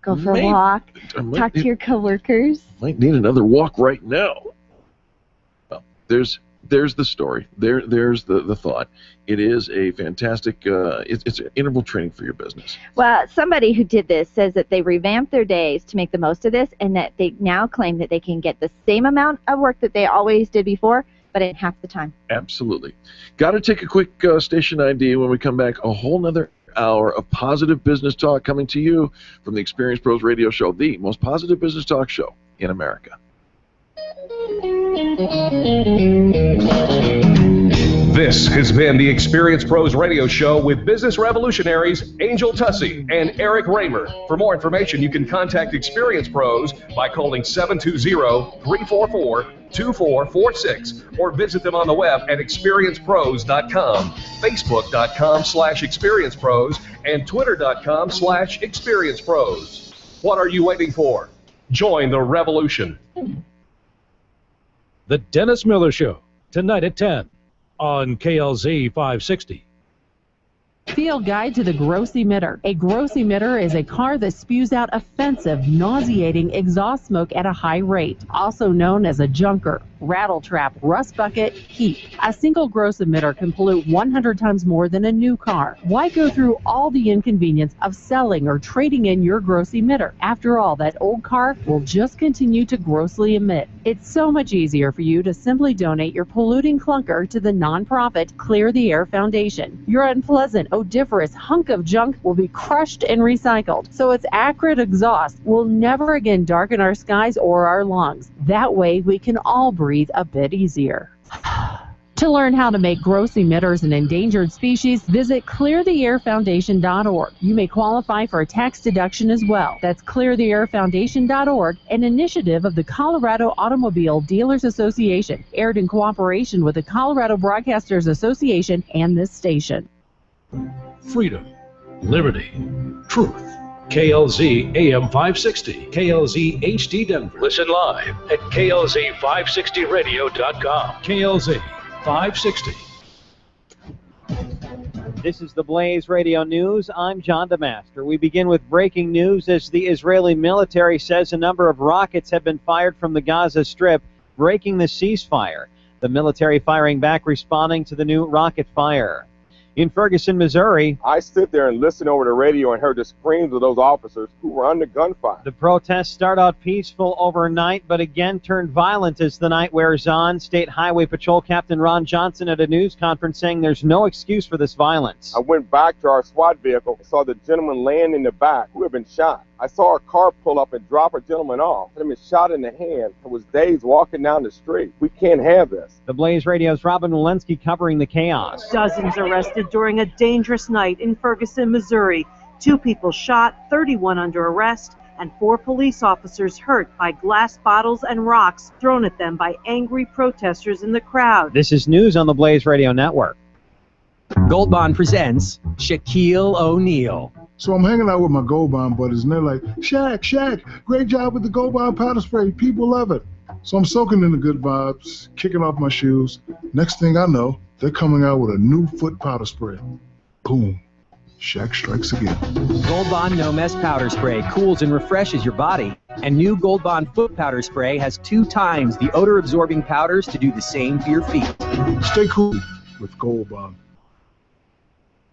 Go for a walk? Talk to your coworkers? Might need another walk right now. Well, there's the story. There's the thought. It is a fantastic, it's an interval training for your business. Well, somebody who did this says that they revamped their days to make the most of this, and that they now claim that they can get the same amount of work that they always did before, but in half the time. Absolutely. Got to take a quick station ID. When we come back, a whole nother hour of positive business talk coming to you from the Experience Pros Radio Show, the most positive business talk show in America. This has been the Experience Pros Radio Show with business revolutionaries Angel Tussey and Eric Raymer. For more information, you can contact Experience Pros by calling 720-344-2446 or visit them on the web at experiencepros.com, facebook.com/experiencepros, and twitter.com/experiencepros. What are you waiting for? Join the revolution. The Dennis Miller Show, tonight at 10 on KLZ 560. Field Guide to the Gross Emitter. A gross emitter is a car that spews out offensive, nauseating exhaust smoke at a high rate, also known as a junker, rattle trap, rust bucket, heap. A single gross emitter can pollute 100 times more than a new car. Why go through all the inconvenience of selling or trading in your gross emitter? After all, that old car will just continue to grossly emit. It's so much easier for you to simply donate your polluting clunker to the nonprofit Clear the Air Foundation. Your unpleasant, odoriferous hunk of junk will be crushed and recycled, so its acrid exhaust will never again darken our skies or our lungs. That way we can all breathe a bit easier. To learn how to make gross emitters an endangered species, visit cleartheairfoundation.org. You may qualify for a tax deduction as well. That's cleartheairfoundation.org, an initiative of the Colorado Automobile Dealers Association, aired in cooperation with the Colorado Broadcasters Association and this station. Freedom, liberty, truth. KLZ AM 560, KLZ HD Denver. Listen live at KLZ560radio.com. KLZ 560. This is the Blaze Radio News. I'm John DeMaster. We begin with breaking news as the Israeli military says a number of rockets have been fired from the Gaza Strip, breaking the ceasefire. The military firing back, responding to the new rocket fire. In Ferguson, Missouri, I stood there and listened over the radio and heard the screams of those officers who were under gunfire. The protests start out peaceful overnight, but again turned violent as the night wears on. State Highway Patrol Captain Ron Johnson at a news conference saying there's no excuse for this violence. I went back to our SWAT vehicle and saw the gentleman laying in the back who had been shot. I saw a car pull up and drop a gentleman off. Had him shot in the hand and was dazed walking down the street. We can't have this. The Blaze Radio's Robin Walensky covering the chaos. Dozens arrested during a dangerous night in Ferguson, Missouri. 2 people shot, 31 under arrest, and 4 police officers hurt by glass bottles and rocks thrown at them by angry protesters in the crowd. This is news on the Blaze Radio Network. Gold Bond presents Shaquille O'Neal. So I'm hanging out with my Gold Bond buddies, and they're like, Shaq, great job with the Gold Bond powder spray. People love it. So I'm soaking in the good vibes, kicking off my shoes. Next thing I know, they're coming out with a new foot powder spray. Boom. Shaq strikes again. Gold Bond No Mess Powder Spray cools and refreshes your body. And new Gold Bond Foot Powder Spray has 2 times the odor-absorbing powders to do the same for your feet. Stay cool with Gold Bond.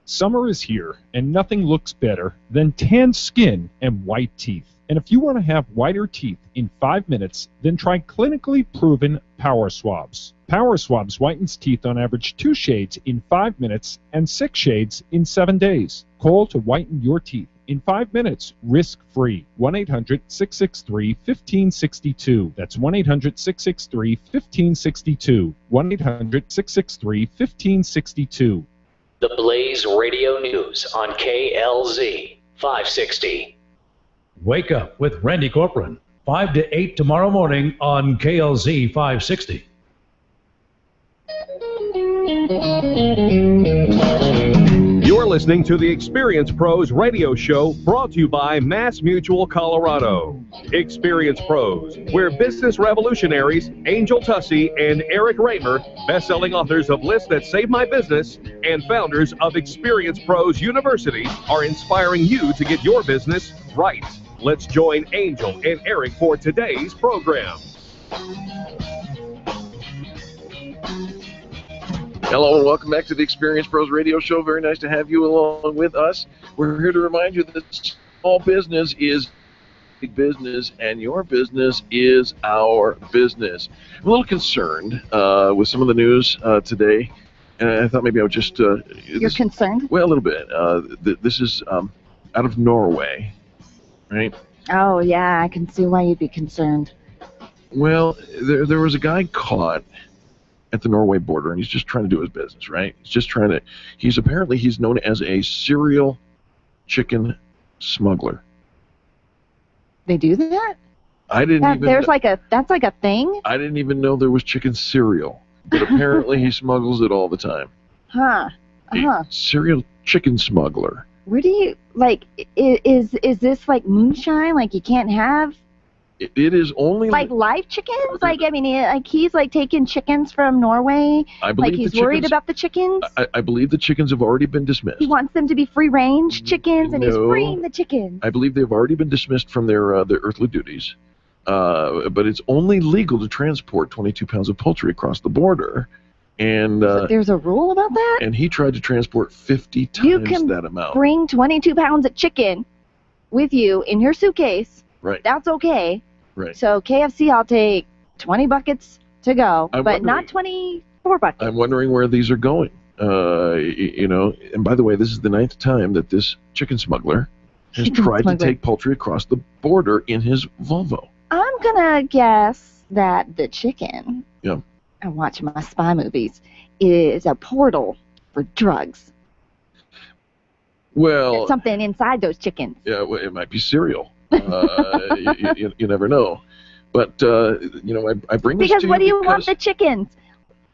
Summer is here, and nothing looks better than tan skin and white teeth. And if you want to have whiter teeth in 5 minutes, then try clinically proven Power Swabs. Power Swabs whitens teeth on average 2 shades in 5 minutes and 6 shades in 7 days. Call to whiten your teeth in 5 minutes, risk-free. 1-800-663-1562. That's 1-800-663-1562. 1-800-663-1562. The Blaze Radio News on KLZ 560. Wake up with Randy Corcoran, 5 to 8 tomorrow morning on KLZ 560. You're listening to the Experience Pros radio show brought to you by Mass Mutual Colorado. Experience Pros, where business revolutionaries Angel Tussey and Eric Raymer, best-selling authors of Lists That Save My Business and founders of Experience Pros University, are inspiring you to get your business right. Let's join Angel and Eric for today's program. Hello and welcome back to the Experience Pros Radio Show. Very nice to have you along with us. We're here to remind you that small business is big business and your business is our business. I'm a little concerned with some of the news today, and I thought maybe I would just... You're concerned? Well, a little bit. This is out of Norway, right? Oh, yeah, I can see why you'd be concerned. Well, there was a guy caught at the Norway border, and he's just trying to do his business, right? He's known as a serial chicken smuggler. They do that? I didn't even. That's like a thing? I didn't even know there was chicken cereal, but apparently he smuggles it all the time. Huh. Uh-huh. Serial chicken smuggler. Where do you, is this like moonshine? Like you can't have... It is only like live chickens. He's like taking chickens from Norway. I believe he's worried about the chickens. I believe the chickens have already been dismissed. He wants them to be free-range chickens, and he's freeing the chickens. I believe they've already been dismissed from their earthly duties. But it's only legal to transport 22 pounds of poultry across the border, and there's a rule about that. And he tried to transport 50 times that amount. Bring 22 pounds of chicken with you in your suitcase. Right. That's okay. Right. So KFC, I'll take 20 buckets to go, but not 24 buckets. I'm wondering where these are going. And by the way, this is the 9th time that this chicken smuggler has tried to take poultry across the border in his Volvo. I'm gonna guess that the chicken, yeah, I watch my spy movies, is a portal for drugs. Well, there's something inside those chickens. Yeah, well, it might be cereal. You never know. But I bring this to you because what do you want the chickens?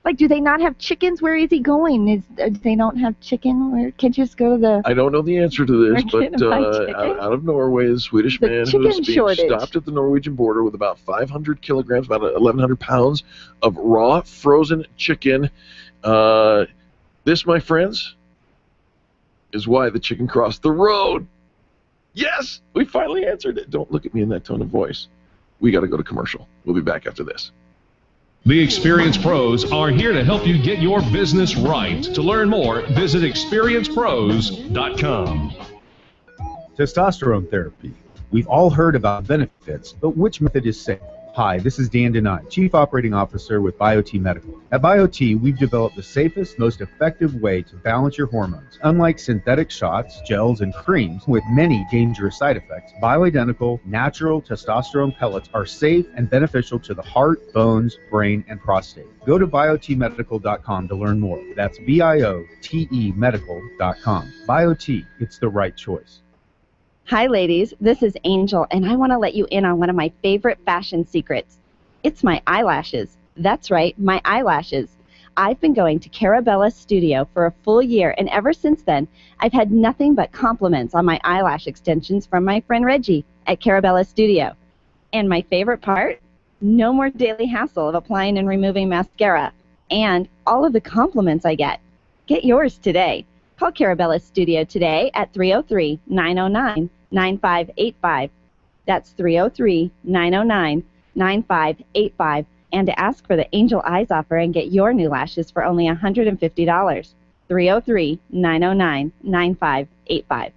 Like, do they not have chickens? Where is he going? They don't have chicken? Where can't you just go to the... I don't know the answer to this, Where but can I buy chicken? out of Norway, a Swedish The man chicken who's being shortage. stopped at the Norwegian border with about 500 kilograms, about 1,100 pounds of raw frozen chicken. This, my friends, is why the chicken crossed the road. Yes, we finally answered it. Don't look at me in that tone of voice. We got to go to commercial. We'll be back after this. The Experience Pros are here to help you get your business right. To learn more, visit experiencepros.com. Testosterone therapy. We've all heard about benefits, but which method is safe? Hi, this is Dan Denai, Chief Operating Officer with BioTE Medical. At BioTE, we've developed the safest, most effective way to balance your hormones. Unlike synthetic shots, gels, and creams with many dangerous side effects, bioidentical, natural testosterone pellets are safe and beneficial to the heart, bones, brain, and prostate. Go to biotemedical.com to learn more. That's BioTE medical.com. BioTE, it's the right choice. Hi, ladies. This is Angel, and I want to let you in on one of my favorite fashion secrets. It's my eyelashes. That's right, my eyelashes. I've been going to Carabella's studio for a full year, and ever since then, I've had nothing but compliments on my eyelash extensions from my friend Reggie at Carabella's studio. And my favorite part? No more daily hassle of applying and removing mascara, and all of the compliments I get. Get yours today. Call Carabella's studio today at 303-909-9585. That's 303-909-9585. And to ask for the Angel Eyes offer and get your new lashes for only $150. 303-909-9585.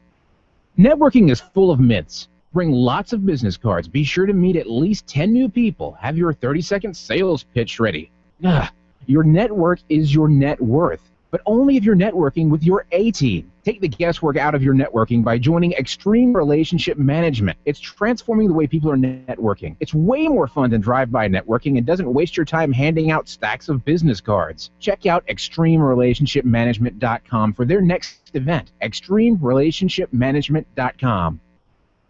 Networking is full of myths. Bring lots of business cards. Be sure to meet at least 10 new people. Have your 30-second sales pitch ready. Your network is your net worth, but only if you're networking with your A-team. Take the guesswork out of your networking by joining Extreme Relationship Management. It's transforming the way people are networking. It's way more fun than drive-by networking and doesn't waste your time handing out stacks of business cards. Check out ExtremeRelationshipManagement.com for their next event. ExtremeRelationshipManagement.com.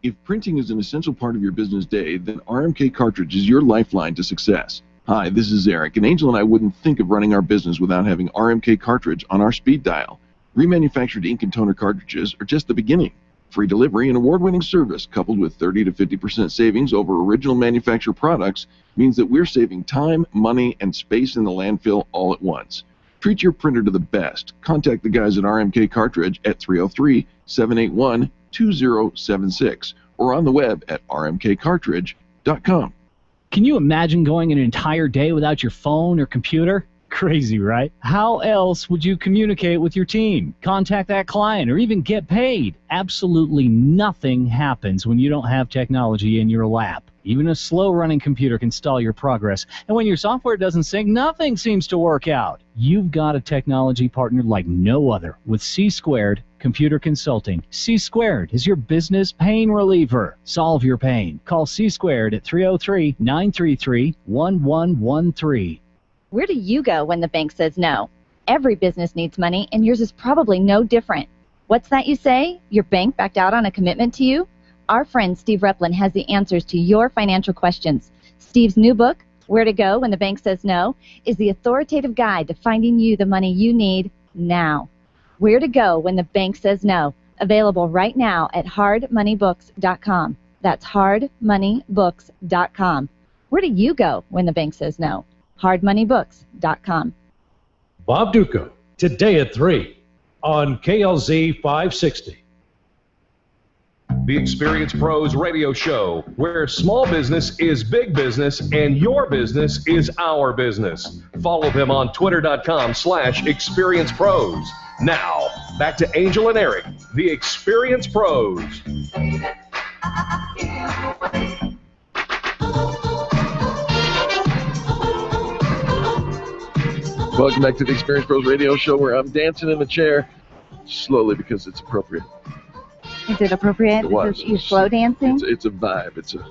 If printing is an essential part of your business day, then RMK Cartridge is your lifeline to success. Hi, this is Eric, and Angel and I wouldn't think of running our business without having RMK Cartridge on our speed dial. Remanufactured ink and toner cartridges are just the beginning. Free delivery and award-winning service coupled with 30 to 50% savings over original manufacturer products means that we're saving time, money, and space in the landfill all at once. Treat your printer to the best. Contact the guys at RMK Cartridge at 303-781-2076 or on the web at rmkcartridge.com. Can you imagine going an entire day without your phone or computer? Crazy, right? How else would you communicate with your team, contact that client, or even get paid? Absolutely nothing happens when you don't have technology in your lap. Even a slow-running computer can stall your progress. And when your software doesn't sync, nothing seems to work out. You've got a technology partner like no other with C-Squared Computer Consulting. C-Squared is your business pain reliever. Solve your pain. Call C-Squared at 303-933-1113. Where do you go when the bank says no? Every business needs money, and yours is probably no different. What's that you say? Your bank backed out on a commitment to you? Our friend Steve Replin has the answers to your financial questions. Steve's new book, Where to Go When the Bank Says No, is the authoritative guide to finding you the money you need now. Where to Go When the Bank Says No, available right now at hardmoneybooks.com. That's hardmoneybooks.com. Where do you go when the bank says no? hardmoneybooks.com. Bob Duco, today at 3 on KLZ 560. The Experience Pros radio show, where small business is big business and your business is our business. Follow them on twitter.com/experiencepros. Now, back to Angel and Eric, the Experience Pros. Welcome back to the Experience Pros radio show, where I'm dancing in the chair slowly because it's appropriate. Is it appropriate? It was. You slow dancing? It's a vibe. It's a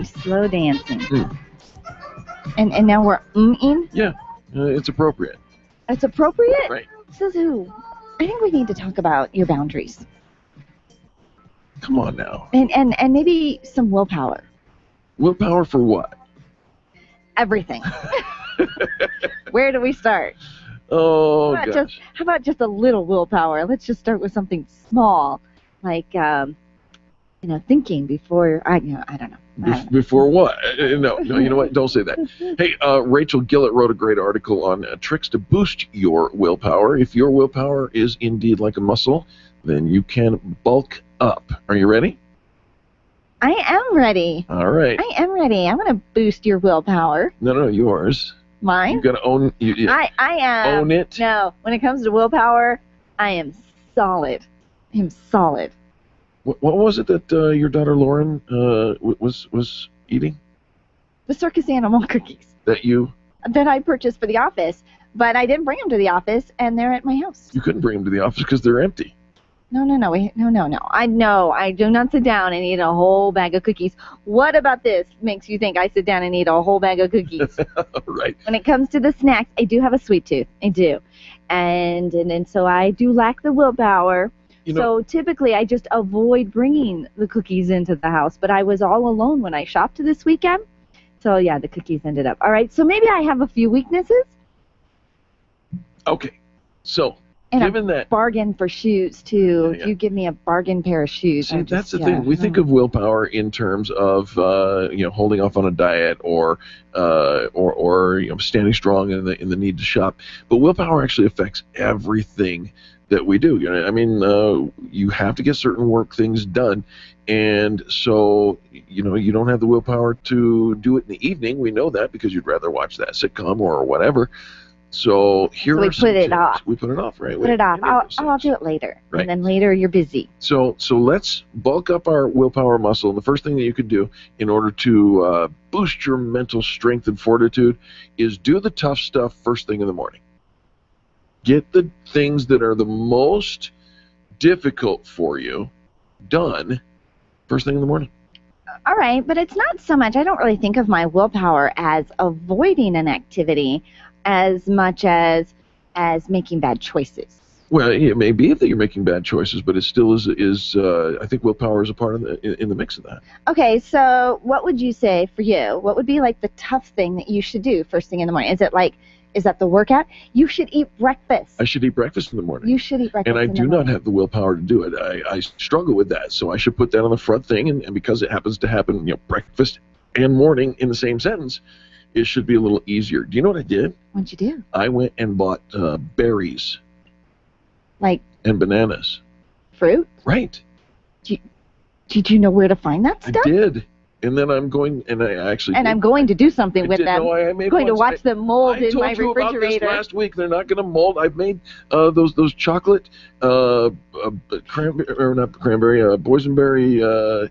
slow dancing. And now we're in? Yeah, it's appropriate. It's appropriate? Right. Says who? I think we need to talk about your boundaries. Come on now. And maybe some willpower. Willpower for what? Everything. Where do we start? Oh, how about gosh. how about just a little willpower? Let's just start with something small, like thinking before I don't know. Before what? No, you know what? Don't say that. Hey, Rachel Gillett wrote a great article on tricks to boost your willpower. If your willpower is indeed like a muscle, then you can bulk up. Are you ready? I am ready. All right. I am ready. I'm going to boost your willpower. No, yours. Mine? You've got to own. I am. Own it. No, when it comes to willpower, I am solid. I am solid. What was it that your daughter Lauren was eating? The circus animal cookies that I purchased for the office, but I didn't bring them to the office, and they're at my house. You couldn't bring them to the office because they're empty. No. I know. I do not sit down and eat a whole bag of cookies. What about this makes you think I sit down and eat a whole bag of cookies? Right. When it comes to the snacks, I do have a sweet tooth. I do. And so I do lack the willpower. So typically I just avoid bringing the cookies into the house. But I was all alone when I shopped this weekend. So, yeah, the cookies ended up. All right, so maybe I have a few weaknesses. Okay. So, and given that bargain for shoes too. If you give me a bargain pair of shoes. See, that's the thing. We think of willpower in terms of holding off on a diet or standing strong in the need to shop. But willpower actually affects everything that we do. You have to get certain work things done, and so you don't have the willpower to do it in the evening. We know that because you'd rather watch that sitcom or whatever. So here we are some put it tips. off. We put it off, right? Put it off. I'll do it later. Right. And then later you're busy. So let's bulk up our willpower muscle. And the first thing that you could do in order to boost your mental strength and fortitude is do the tough stuff first thing in the morning. Get the things that are the most difficult for you done first thing in the morning. All right, but it's not so much. I don't really think of my willpower as avoiding an activity as much as making bad choices. Well, it may be that you're making bad choices, but it still is. I think willpower is a part of in the mix of that. Okay, so what would you say for you? What would be like the tough thing that you should do first thing in the morning? Is that the workout? You should eat breakfast. I should eat breakfast in the morning. You should eat breakfast. And I do not have the willpower to do it. I struggle with that, so I should put that on the front thing. And because it happens to happen, breakfast and morning in the same sentence, it should be a little easier. Do you know what I did? What'd you do? I went and bought berries. And bananas. Fruit? Right. Did you know where to find that stuff? I did. And then I'm going, and I actually. And I'm going to do something with them. No, I'm going to watch them mold in my refrigerator. I told you about this last week. They're not going to mold. I've made those chocolate cranberry, or not cranberry, boysenberry.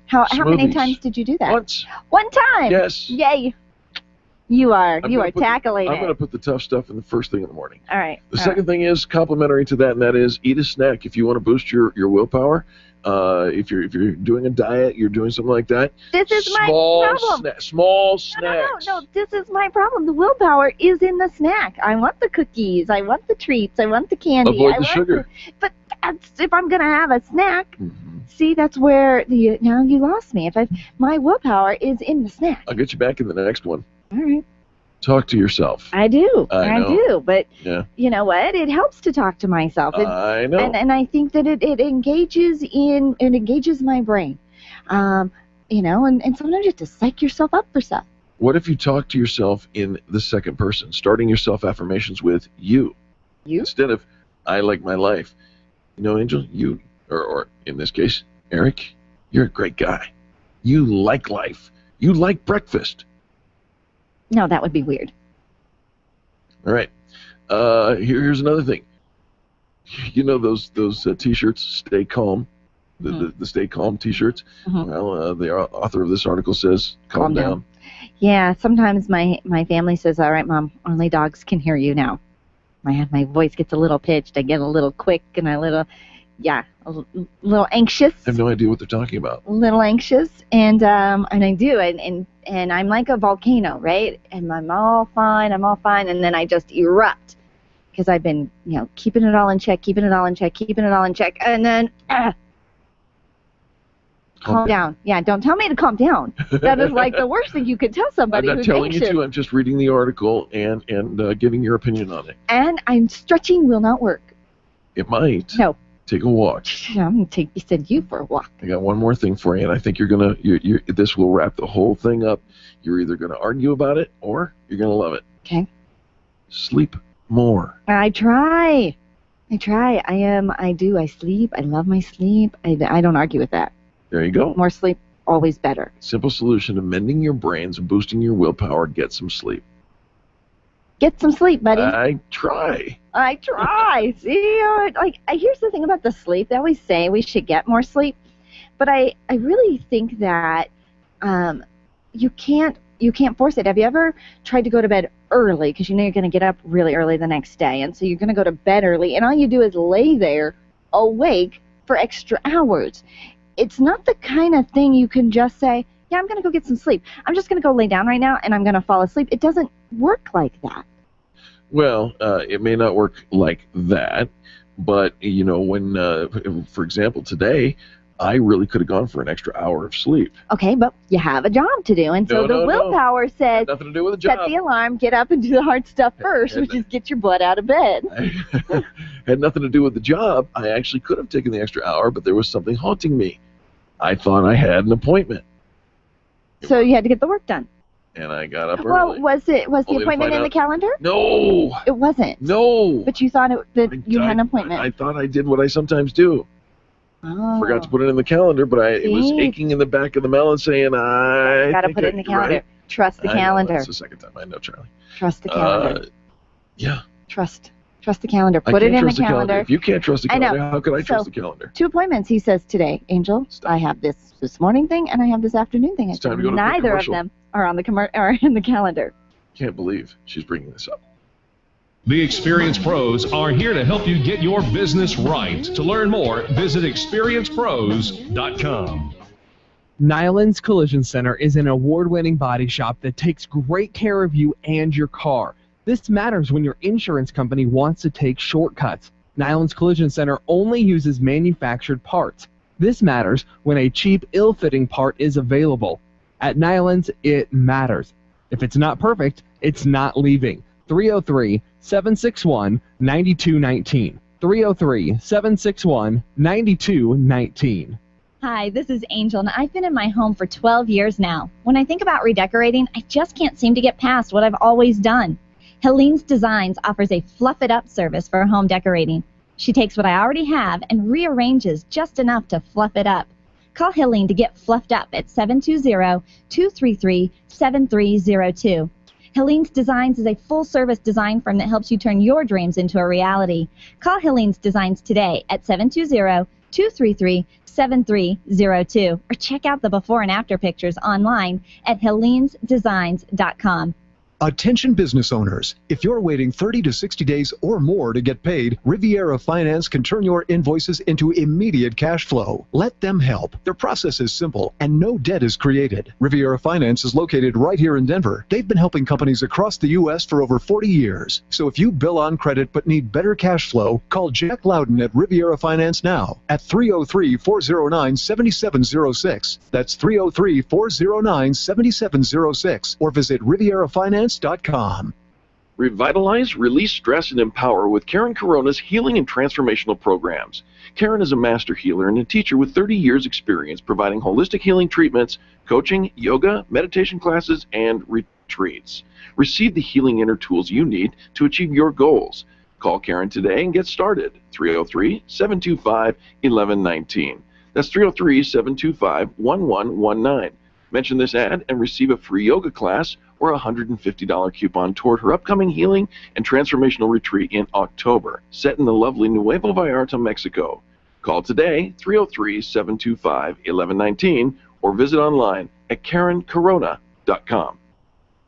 How many times did you do that? Once. One time. Yes. Yay. You are tackling it. I'm going to put the tough stuff in the first thing in the morning. All right. The second thing is complementary to that, and that is eat a snack. If you want to boost your willpower, if you're doing a diet, you're doing something like that. This is my problem. Small snacks. No. This is my problem. The willpower is in the snack. I want the cookies. I want the treats. I want the candy. Avoid the sugar. But if I'm going to have a snack, see, that's where now you lost me. My willpower is in the snack. I'll get you back in the next one. All right. Talk to yourself. I do. I do. But you know what? It helps to talk to myself. I know. And I think that it engages my brain. And sometimes you have to psych yourself up for stuff. What if you talk to yourself in the second person, starting your self-affirmations with you? You? Instead of, I like my life. Angel, you, or in this case, Eric, you're a great guy. You like life. You like breakfast. No, that would be weird. All right. Here's another thing. Those T-shirts, Stay Calm, the Stay Calm T-shirts. Well, the author of this article says, calm down. Yeah, sometimes my family says, all right, Mom, only dogs can hear you now. My voice gets a little pitched. I get a little quick and a little anxious. I have no idea what they're talking about. A little anxious, and I do, and I'm like a volcano, right? And I'm all fine, and then I just erupt because I've been, keeping it all in check, and then Calm down. Yeah, don't tell me to calm down. That is like the worst thing you could tell somebody I'm not who's telling anxious. you to. I'm just reading the article and giving your opinion on it. And I'm stretching will not work. It might. No. Take a walk. I'm going to send you for a walk. I got one more thing for you, and I think this will wrap the whole thing up. You're either going to argue about it or you're going to love it. Okay. Sleep more. I try. I do. I sleep. I love my sleep. I don't argue with that. There you go. More sleep, always better. Simple solution to mending your brains and boosting your willpower. Get some sleep. Get some sleep, buddy. I try. See, here's the thing about the sleep. They always say we should get more sleep, but I really think that you can't force it. Have you ever tried to go to bed early because you know you're going to get up really early the next day, and so you're going to go to bed early, and all you do is lay there awake for extra hours? It's not the kind of thing you can just say, yeah, I'm going to go get some sleep. I'm just going to go lay down right now, and I'm going to fall asleep. It doesn't work like that. Well, it may not work like that, but, when, for example, today, I really could have gone for an extra hour of sleep. Okay, but you have a job to do, and so the willpower says, nothing to do with the job. Set the alarm, get up and do the hard stuff first, which is get your butt out of bed. Had nothing to do with the job. I actually could have taken the extra hour, but there was something haunting me. I thought I had an appointment. So you had to get the work done. And I got up Well, early. was the appointment in the calendar? No. It wasn't. No. But you thought that you had an appointment. I thought I did what I sometimes do. Oh. Forgot to put it in the calendar, but it was aching in the back of the melon saying, I got to put it in the calendar. Right? Trust the calendar. That's the second time. I know, Charlie. Trust the calendar. Yeah. Trust the calendar. Put it in the calendar. If you can't trust the calendar, how could I trust the calendar? 2 appointments, he says today, Angel. I have this morning thing and I have this afternoon thing. It's time to go to Neither of them are on the in the calendar. Can't believe she's bringing this up. The Experience Pros are here to help you get your business right. To learn more, visit experiencepros.com. Nyland's Collision Center is an award-winning body shop that takes great care of you and your car. This matters when your insurance company wants to take shortcuts. Nyland's Collision Center only uses manufactured parts. This matters when a cheap, ill-fitting part is available. At Nyland's, it matters. If it's not perfect, it's not leaving. 303-761-9219. 303-761-9219. Hi, this is Angel, and I've been in my home for 12 years now. When I think about redecorating, I just can't seem to get past what I've always done. Helene's Designs offers a fluff-it-up service for home decorating. She takes what I already have and rearranges just enough to fluff it up. Call Helene to get fluffed up at 720-233-7302. Helene's Designs is a full-service design firm that helps you turn your dreams into a reality. Call Helene's Designs today at 720-233-7302 or check out the before and after pictures online at helenesdesigns.com. Attention business owners, if you're waiting 30 to 60 days or more to get paid, Riviera Finance can turn your invoices into immediate cash flow. Let them help. Their process is simple and no debt is created. Riviera Finance is located right here in Denver. They've been helping companies across the U.S. for over 40 years. So if you bill on credit but need better cash flow, call Jack Loudon at Riviera Finance now at 303-409-7706. That's 303-409-7706 or visit RivieraFinance.com. Revitalize, release stress, and empower with Karen Corona's healing and transformational programs. Karen is a master healer and a teacher with 30 years experience providing holistic healing treatments, coaching, yoga, meditation classes, and retreats. Receive the healing inner tools you need to achieve your goals. Call Karen today and get started. 303-725-1119. That's 303-725-1119. Mention this ad and receive a free yoga class or a $150 coupon toward her upcoming healing and transformational retreat in October, set in the lovely Nuevo Vallarta, Mexico. Call today, 303-725-1119, or visit online at KarenCorona.com.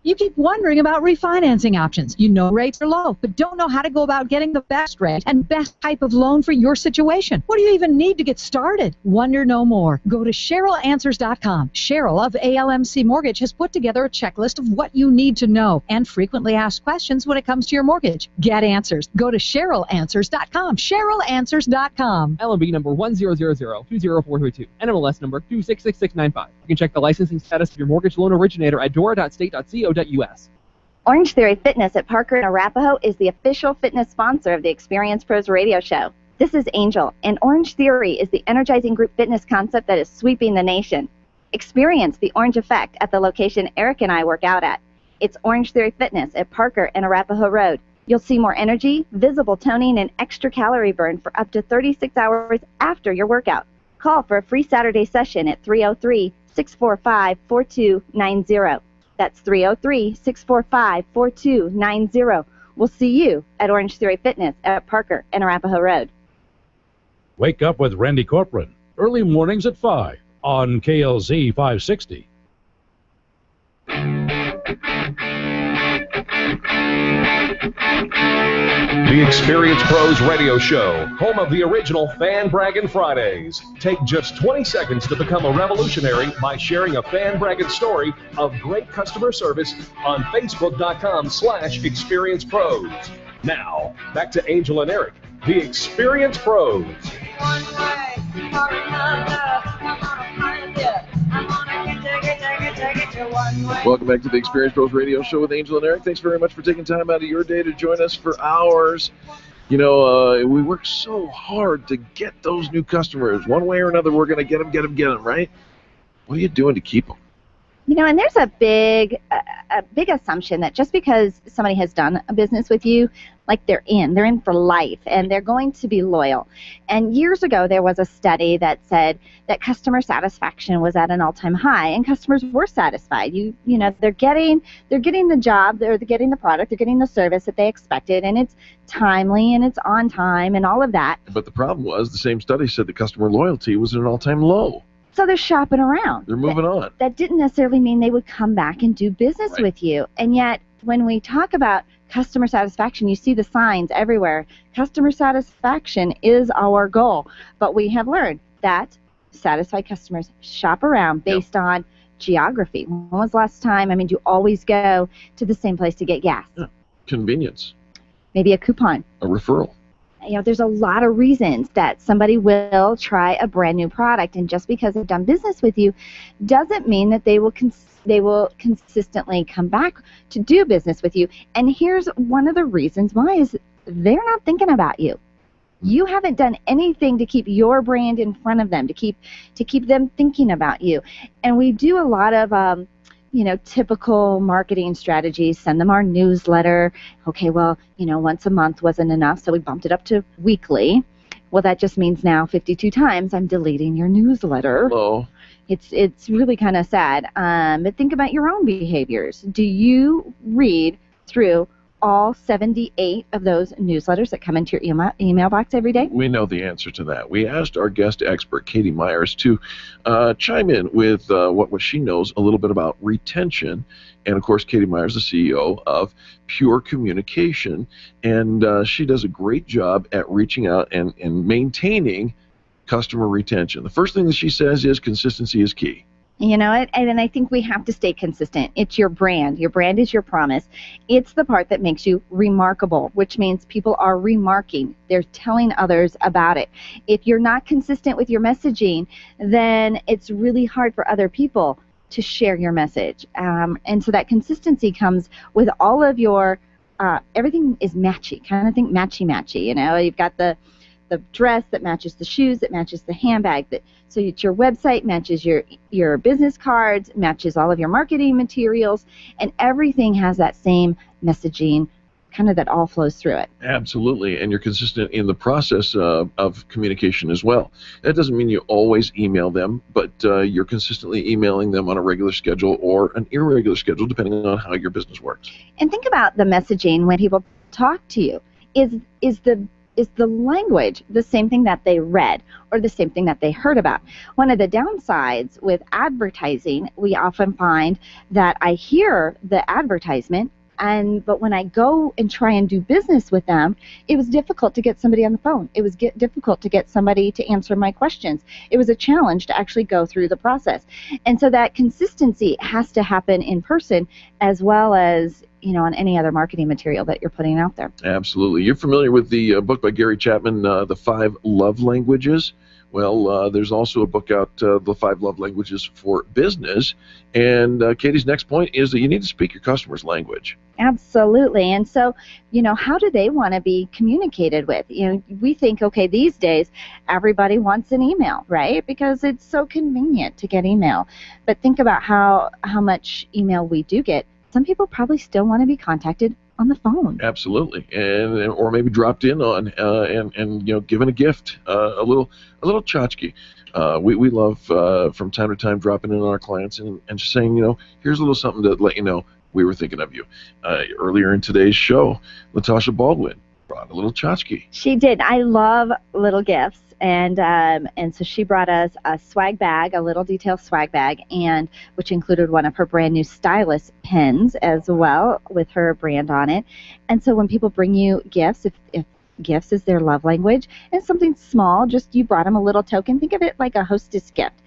You keep wondering about refinancing options. You know rates are low, but don't know how to go about getting the best rate and best type of loan for your situation. What do you even need to get started? Wonder no more. Go to CherylAnswers.com. Cheryl of ALMC Mortgage has put together a checklist of what you need to know and frequently asked questions when it comes to your mortgage. Get answers. Go to CherylAnswers.com. CherylAnswers.com. LMB number 100020432. NMLS number 266695. You can check the licensing status of your mortgage loan originator at dora.state.co.us. Orange Theory Fitness at Parker and Arapahoe is the official fitness sponsor of the Experience Pros radio show. This is Angel, and Orange Theory is the energizing group fitness concept that is sweeping the nation. Experience the orange effect at the location Eric and I work out at. It's Orange Theory Fitness at Parker and Arapahoe Road. You'll see more energy, visible toning, and extra calorie burn for up to 36 hours after your workout. Call for a free Saturday session at 303-645-4290. That's 303-645-4290. We'll see you at Orange Theory Fitness at Parker and Arapahoe Road. Wake up with Randy Corcoran, early mornings at 5 on KLZ 560. The Experience Pros Radio Show, home of the original Fan Braggin' Fridays. Take just 20 seconds to become a revolutionary by sharing a Fan Braggin' story of great customer service on Facebook.com/Experience Pros. Now, back to Angel and Eric, the Experience Pros. One way or another, I'm gonna find you. I'm gonna get you one way. Welcome back to the Experience Pros Radio Show with Angel and Eric. Thanks very much for taking time out of your day to join us for ours. You know, we work so hard to get those new customers. One way or another, we're going to get them, right? What are you doing to keep them? You know, and there's a big assumption that just because somebody has done a business with you, like they're in for life, and they're going to be loyal. And years ago, there was a study that said that customer satisfaction was at an all-time high, and customers were satisfied. You know, they're getting the job, they're getting the product, they're getting the service that they expected, and it's timely and it's on time and all of that. But the problem was, the same study said that customer loyalty was at an all-time low. So they're shopping around. They're moving on. That didn't necessarily mean they would come back and do business with you. And yet, when we talk about customer satisfaction, you see the signs everywhere. Customer satisfaction is our goal. But we have learned that satisfied customers shop around based on geography. When was the last time? I mean, do you always go to the same place to get gas? Yeah. Convenience. Maybe a coupon. A referral. You know, there's a lot of reasons that somebody will try a brand new product, and just because they've done business with you doesn't mean that they will consistently come back to do business with you. And here's one of the reasons why is they're not thinking about you. You haven't done anything to keep your brand in front of them, to keep them thinking about you. And we do a lot of typical marketing strategies. Send them our newsletter. Okay, well, once a month wasn't enough, so we bumped it up to weekly. Well, that just means now 52 times I'm deleting your newsletter. Hello. It's really kind of sad. But think about your own behaviors. Do you read through all 78 of those newsletters that come into your email box every day? We know the answer to that. We asked our guest expert, Katie Myers, to chime in with what she knows a little bit about retention. And, of course, Katie Myers, the CEO of Pure Communication, and she does a great job at reaching out and maintaining customer retention. The first thing that she says is consistency is key. You know it, and I think we have to stay consistent. It's your brand. Your brand is your promise. It's the part that makes you remarkable, which means people are remarking. They're telling others about it. If you're not consistent with your messaging, then it's really hard for other people to share your message. And so that consistency comes with all of your, everything is matchy. Kind of think matchy-matchy. You've got the dress that matches the shoes, that matches the handbag, so it's your website, matches your business cards, matches all of your marketing materials, and everything has that same messaging, kind of that all flows through it. Absolutely, and you're consistent in the process of communication as well. That doesn't mean you always email them, but you're consistently emailing them on a regular schedule or an irregular schedule, depending on how your business works. And think about the messaging when people talk to you. Is the is the language the same thing that they read or the same thing that they heard about? One of the downsides with advertising, we often find that I hear the advertisement, but when I go and try and do business with them, it was difficult to get somebody on the phone. It was difficult to get somebody to answer my questions. It was a challenge to actually go through the process. And so that consistency has to happen in person as well as on any other marketing material that you're putting out there. Absolutely. You're familiar with the book by Gary Chapman, The 5 Love Languages? Well, there's also a book out, The 5 Love Languages for Business. And Katie's next point is that you need to speak your customer's language. Absolutely. And so, how do they want to be communicated with? We think, okay, these days everybody wants an email, right? Because it's so convenient to get email. But think about how much email we do get. Some people probably still want to be contacted on the phone. Absolutely, or maybe dropped in on and given a gift, a little tchotchke. We love from time to time dropping in on our clients and just saying, here's a little something to let you know we were thinking of you. Earlier in today's show, LaTasha Baldwin brought a little tchotchke. She did. I love little gifts. And so she brought us a swag bag, a little detail swag bag, and which included one of her brand new stylus pens as well with her brand on it. And so when people bring you gifts, if gifts is their love language, and something small, just you brought them a little token, think of it like a hostess gift.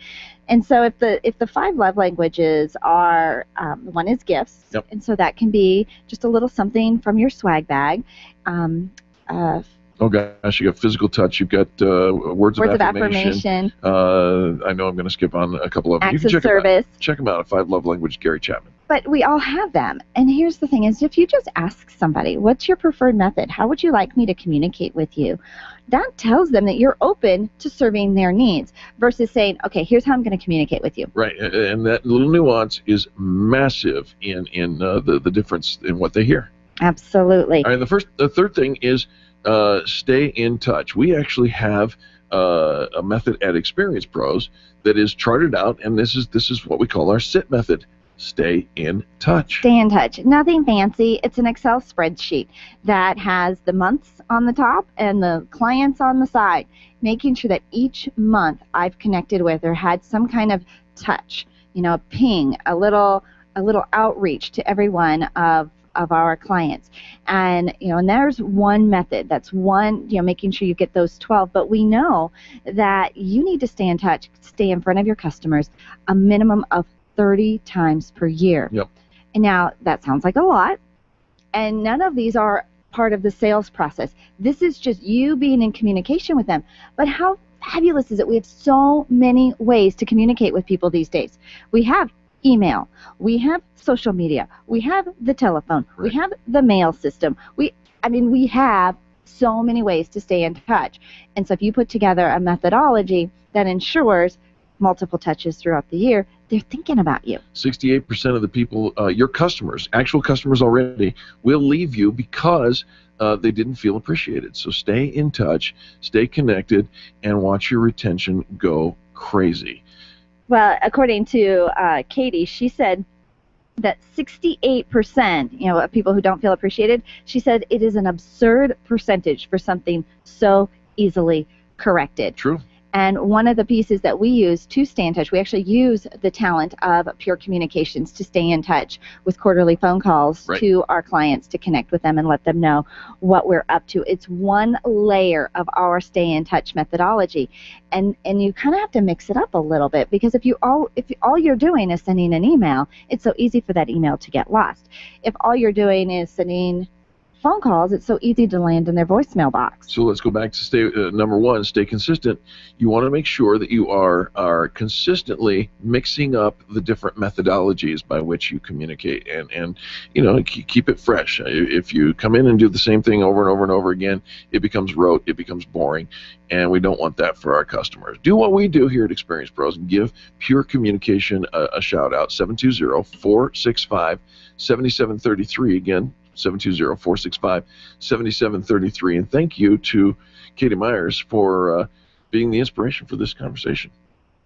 And so if the 5 love languages are, one is gifts, yep. And so that can be just a little something from your swag bag. Oh gosh, you got physical touch. You've got words of affirmation. I know I'm going to skip on a couple of them. Acts of service. Check them out at 5 Love Language, Gary Chapman. But we all have them. And here's the thing is, if you just ask somebody, what's your preferred method? How would you like me to communicate with you? That tells them that you're open to serving their needs versus saying, okay, here's how I'm going to communicate with you. Right, and that little nuance is massive in the difference in what they hear. Absolutely. All right, the third thing is stay in touch. We actually have a method at Experience Pros that is charted out, and this is what we call our SIT method. Stay in touch. Stay in touch. Nothing fancy. It's an Excel spreadsheet that has the months on the top and the clients on the side, making sure that each month I've connected with or had some kind of touch, a ping, a little outreach to every one of our clients. And and there's one method. That's one, making sure you get those 12. But we know that you need to stay in touch, stay in front of your customers a minimum of 30 times per year. Yep. And now that sounds like a lot, and none of these are part of the sales process. This is just you being in communication with them. But how fabulous is it? We have so many ways to communicate with people these days. We have email, we have social media, we have the telephone, right. We have the mail system. We have so many ways to stay in touch. And so if you put together a methodology that ensures multiple touches throughout the year, they're thinking about you. 68% of the people, your customers, actual customers already, will leave you because they didn't feel appreciated. So stay in touch, stay connected, and watch your retention go crazy. Well, according to Katie, she said that 68% of people who don't feel appreciated, she said it is an absurd percentage for something so easily corrected. True. And one of the pieces that we use to stay in touch, we actually use the talent of Pure Communications to stay in touch with quarterly phone calls right. to our clients to connect with them and let them know what we're up to. It's one layer of our stay in touch methodology. And you kind of have to mix it up a little bit, because if all you're doing is sending an email, it's so easy for that email to get lost. If all you're doing is sending phone calls, it's so easy to land in their voicemail box. So let's go back to number one, stay consistent. You want to make sure that you are consistently mixing up the different methodologies by which you communicate, and keep it fresh. If you come in and do the same thing over and over and over again, it becomes rote, it becomes boring, and we don't want that for our customers. Do what we do here at Experience Pros and give Pure Communication a shout out. 720-465-7733. Again, 720-465-7733. And thank you to Katie Myers for being the inspiration for this conversation.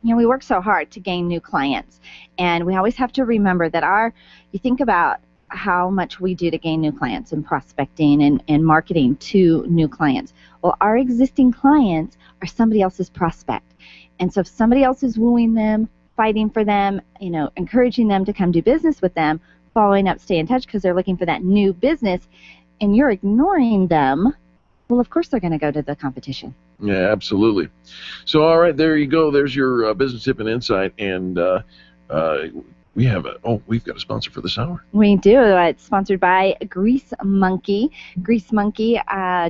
We work so hard to gain new clients, and we always have to remember that you think about how much we do to gain new clients and prospecting and marketing to new clients. Well, our existing clients are somebody else's prospect. And so if somebody else is wooing them, fighting for them, encouraging them to come do business with them, following up, stay in touch because they're looking for that new business, and you're ignoring them, well, of course they're going to go to the competition. Yeah, absolutely. So, all right, there you go. There's your business tip and insight, and we've got a sponsor for this hour. We do. It's sponsored by Grease Monkey. Grease Monkey,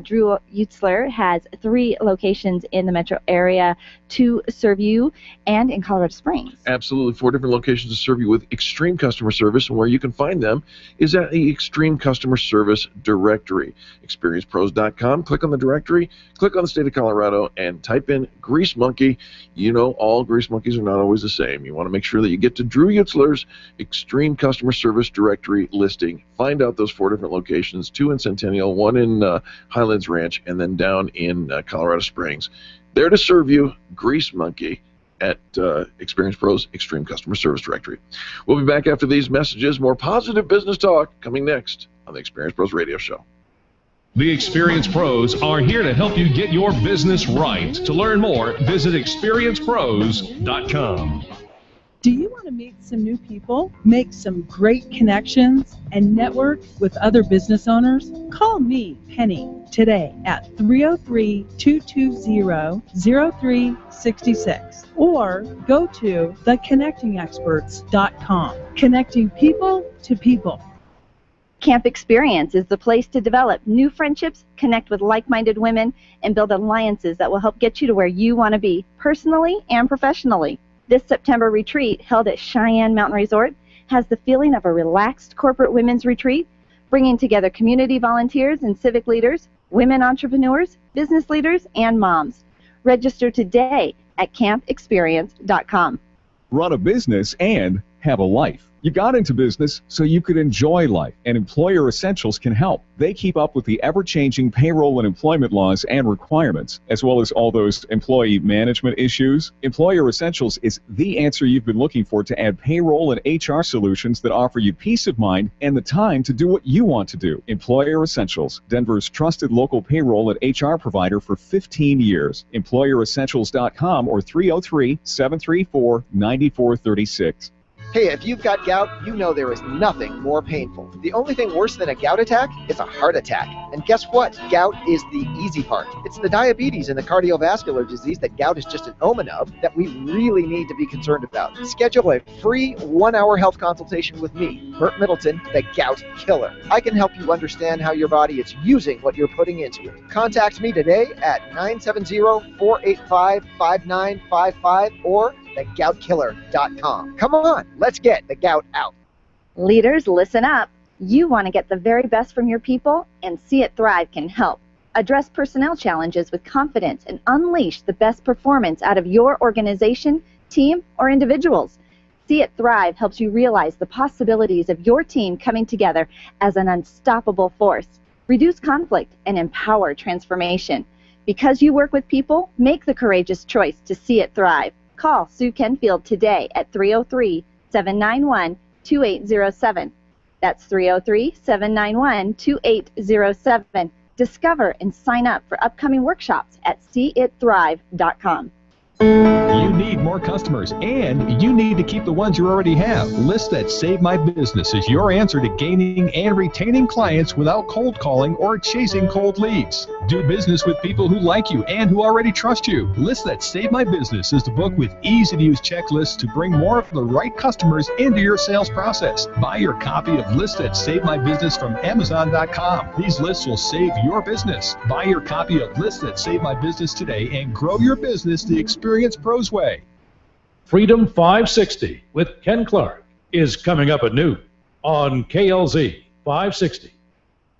Drew Utzler has 3 locations in the metro area to serve you and in Colorado Springs. Absolutely. 4 different locations to serve you with extreme customer service, and where you can find them is at the Extreme Customer Service directory. ExperiencePros.com. Click on the directory, click on the state of Colorado, and type in Grease Monkey. All Grease Monkeys are not always the same. You want to make sure that you get to Drew Utzler's Extreme Customer Service directory listing. Find out those 4 different locations, 2 in Centennial, 1 in Highlands Ranch, and then down in Colorado Springs. There to serve you, Grease Monkey at Experience Pros Extreme Customer Service Directory. We'll be back after these messages. More positive business talk coming next on the Experience Pros Radio Show. The Experience Pros are here to help you get your business right. To learn more, visit experiencepros.com. Do you want to meet some new people, make some great connections, and network with other business owners? Call me, Penny, today at 303-220-0366 or go to theconnectingexperts.com. Connecting people to people. Camp Experience is the place to develop new friendships, connect with like-minded women, and build alliances that will help get you to where you want to be, personally and professionally. This September retreat, held at Cheyenne Mountain Resort, has the feeling of a relaxed corporate women's retreat, bringing together community volunteers and civic leaders, women entrepreneurs, business leaders, and moms. Register today at campexperience.com. Run a business and have a life. You got into business so you could enjoy life, and Employer Essentials can help. They keep up with the ever-changing payroll and employment laws and requirements, as well as all those employee management issues. Employer Essentials is the answer you've been looking for to add payroll and HR solutions that offer you peace of mind and the time to do what you want to do. Employer Essentials, Denver's trusted local payroll and HR provider for 15 years. EmployerEssentials.com or 303-734-9436. Hey, if you've got gout, you know there is nothing more painful. The only thing worse than a gout attack is a heart attack. And guess what? Gout is the easy part. It's the diabetes and the cardiovascular disease that gout is just an omen of that we really need to be concerned about. Schedule a free 1-hour health consultation with me, Burt Middleton, the Gout Killer. I can help you understand how your body is using what you're putting into it. Contact me today at 970-485-5955 or thegoutkiller.com. Come on, let's get the gout out. Leaders, listen up. You want to get the very best from your people, and See It Thrive can help. Address personnel challenges with confidence and unleash the best performance out of your organization, team, or individuals. See It Thrive helps you realize the possibilities of your team coming together as an unstoppable force. Reduce conflict and empower transformation. Because you work with people, make the courageous choice to see it thrive. Call Sue Kenfield today at 303-791-2807. That's 303-791-2807. Discover and sign up for upcoming workshops at seeitthrive.com. You need more customers, and you need to keep the ones you already have. List That Save My Business is your answer to gaining and retaining clients without cold calling or chasing cold leads. Do business with people who like you and who already trust you. List That Save My Business is the book with easy-to-use checklists to bring more of the right customers into your sales process. Buy your copy of List That Save My Business from Amazon.com. These lists will save your business. Buy your copy of List That Save My Business today and grow your business the Experience Pros way. Freedom 560 with Ken Clark is coming up at noon on KLZ 560.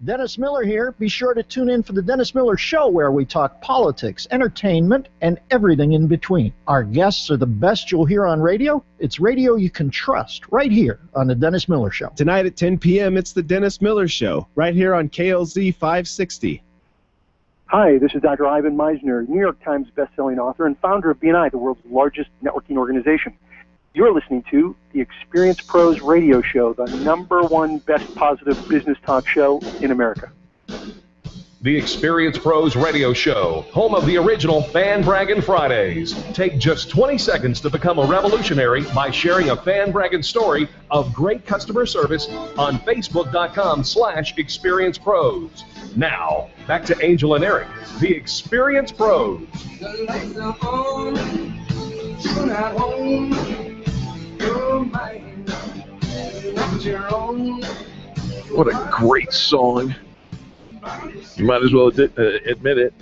Dennis Miller here. Be sure to tune in for the Dennis Miller Show, where we talk politics, entertainment, and everything in between. Our guests are the best you'll hear on radio. It's radio you can trust right here on the Dennis Miller Show. Tonight at 10 p.m., it's the Dennis Miller Show right here on KLZ 560. Hi, this is Dr. Ivan Meisner, New York Times bestselling author and founder of BNI, the world's largest networking organization. You're listening to the Experience Pros Radio Show, the #1 best positive business talk show in America. The Experience Pros Radio Show, home of the original Fan Braggin' Fridays. Take just 20 seconds to become a revolutionary by sharing a Fan Braggin' story of great customer service on Facebook.com/Experience Pros. Now, back to Angel and Eric, the Experience Pros. The lights are on, you're not home, you're mine, not your own. What a great song. You might as well admit it.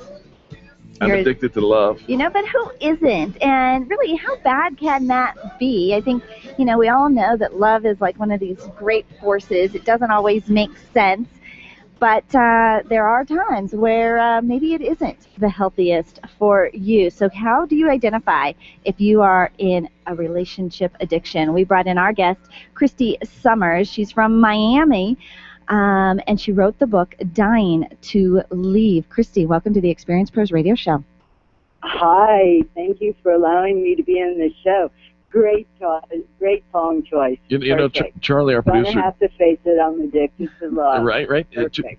I'm addicted to love. You know, but who isn't? And really, how bad can that be? I think, we all know that love is like one of these great forces. It doesn't always make sense, but there are times where maybe it isn't the healthiest for you. So how do you identify if you are in a relationship addiction? We brought in our guest, Kristy Summers. She's from Miami. And she wrote the book, Dying to Leave. Kristy, welcome to the Experience Pros Radio Show. Hi, thank you for allowing me to be in the show. Great song choice. Charlie, our producer. I have to face it, I'm addicted to love. Right.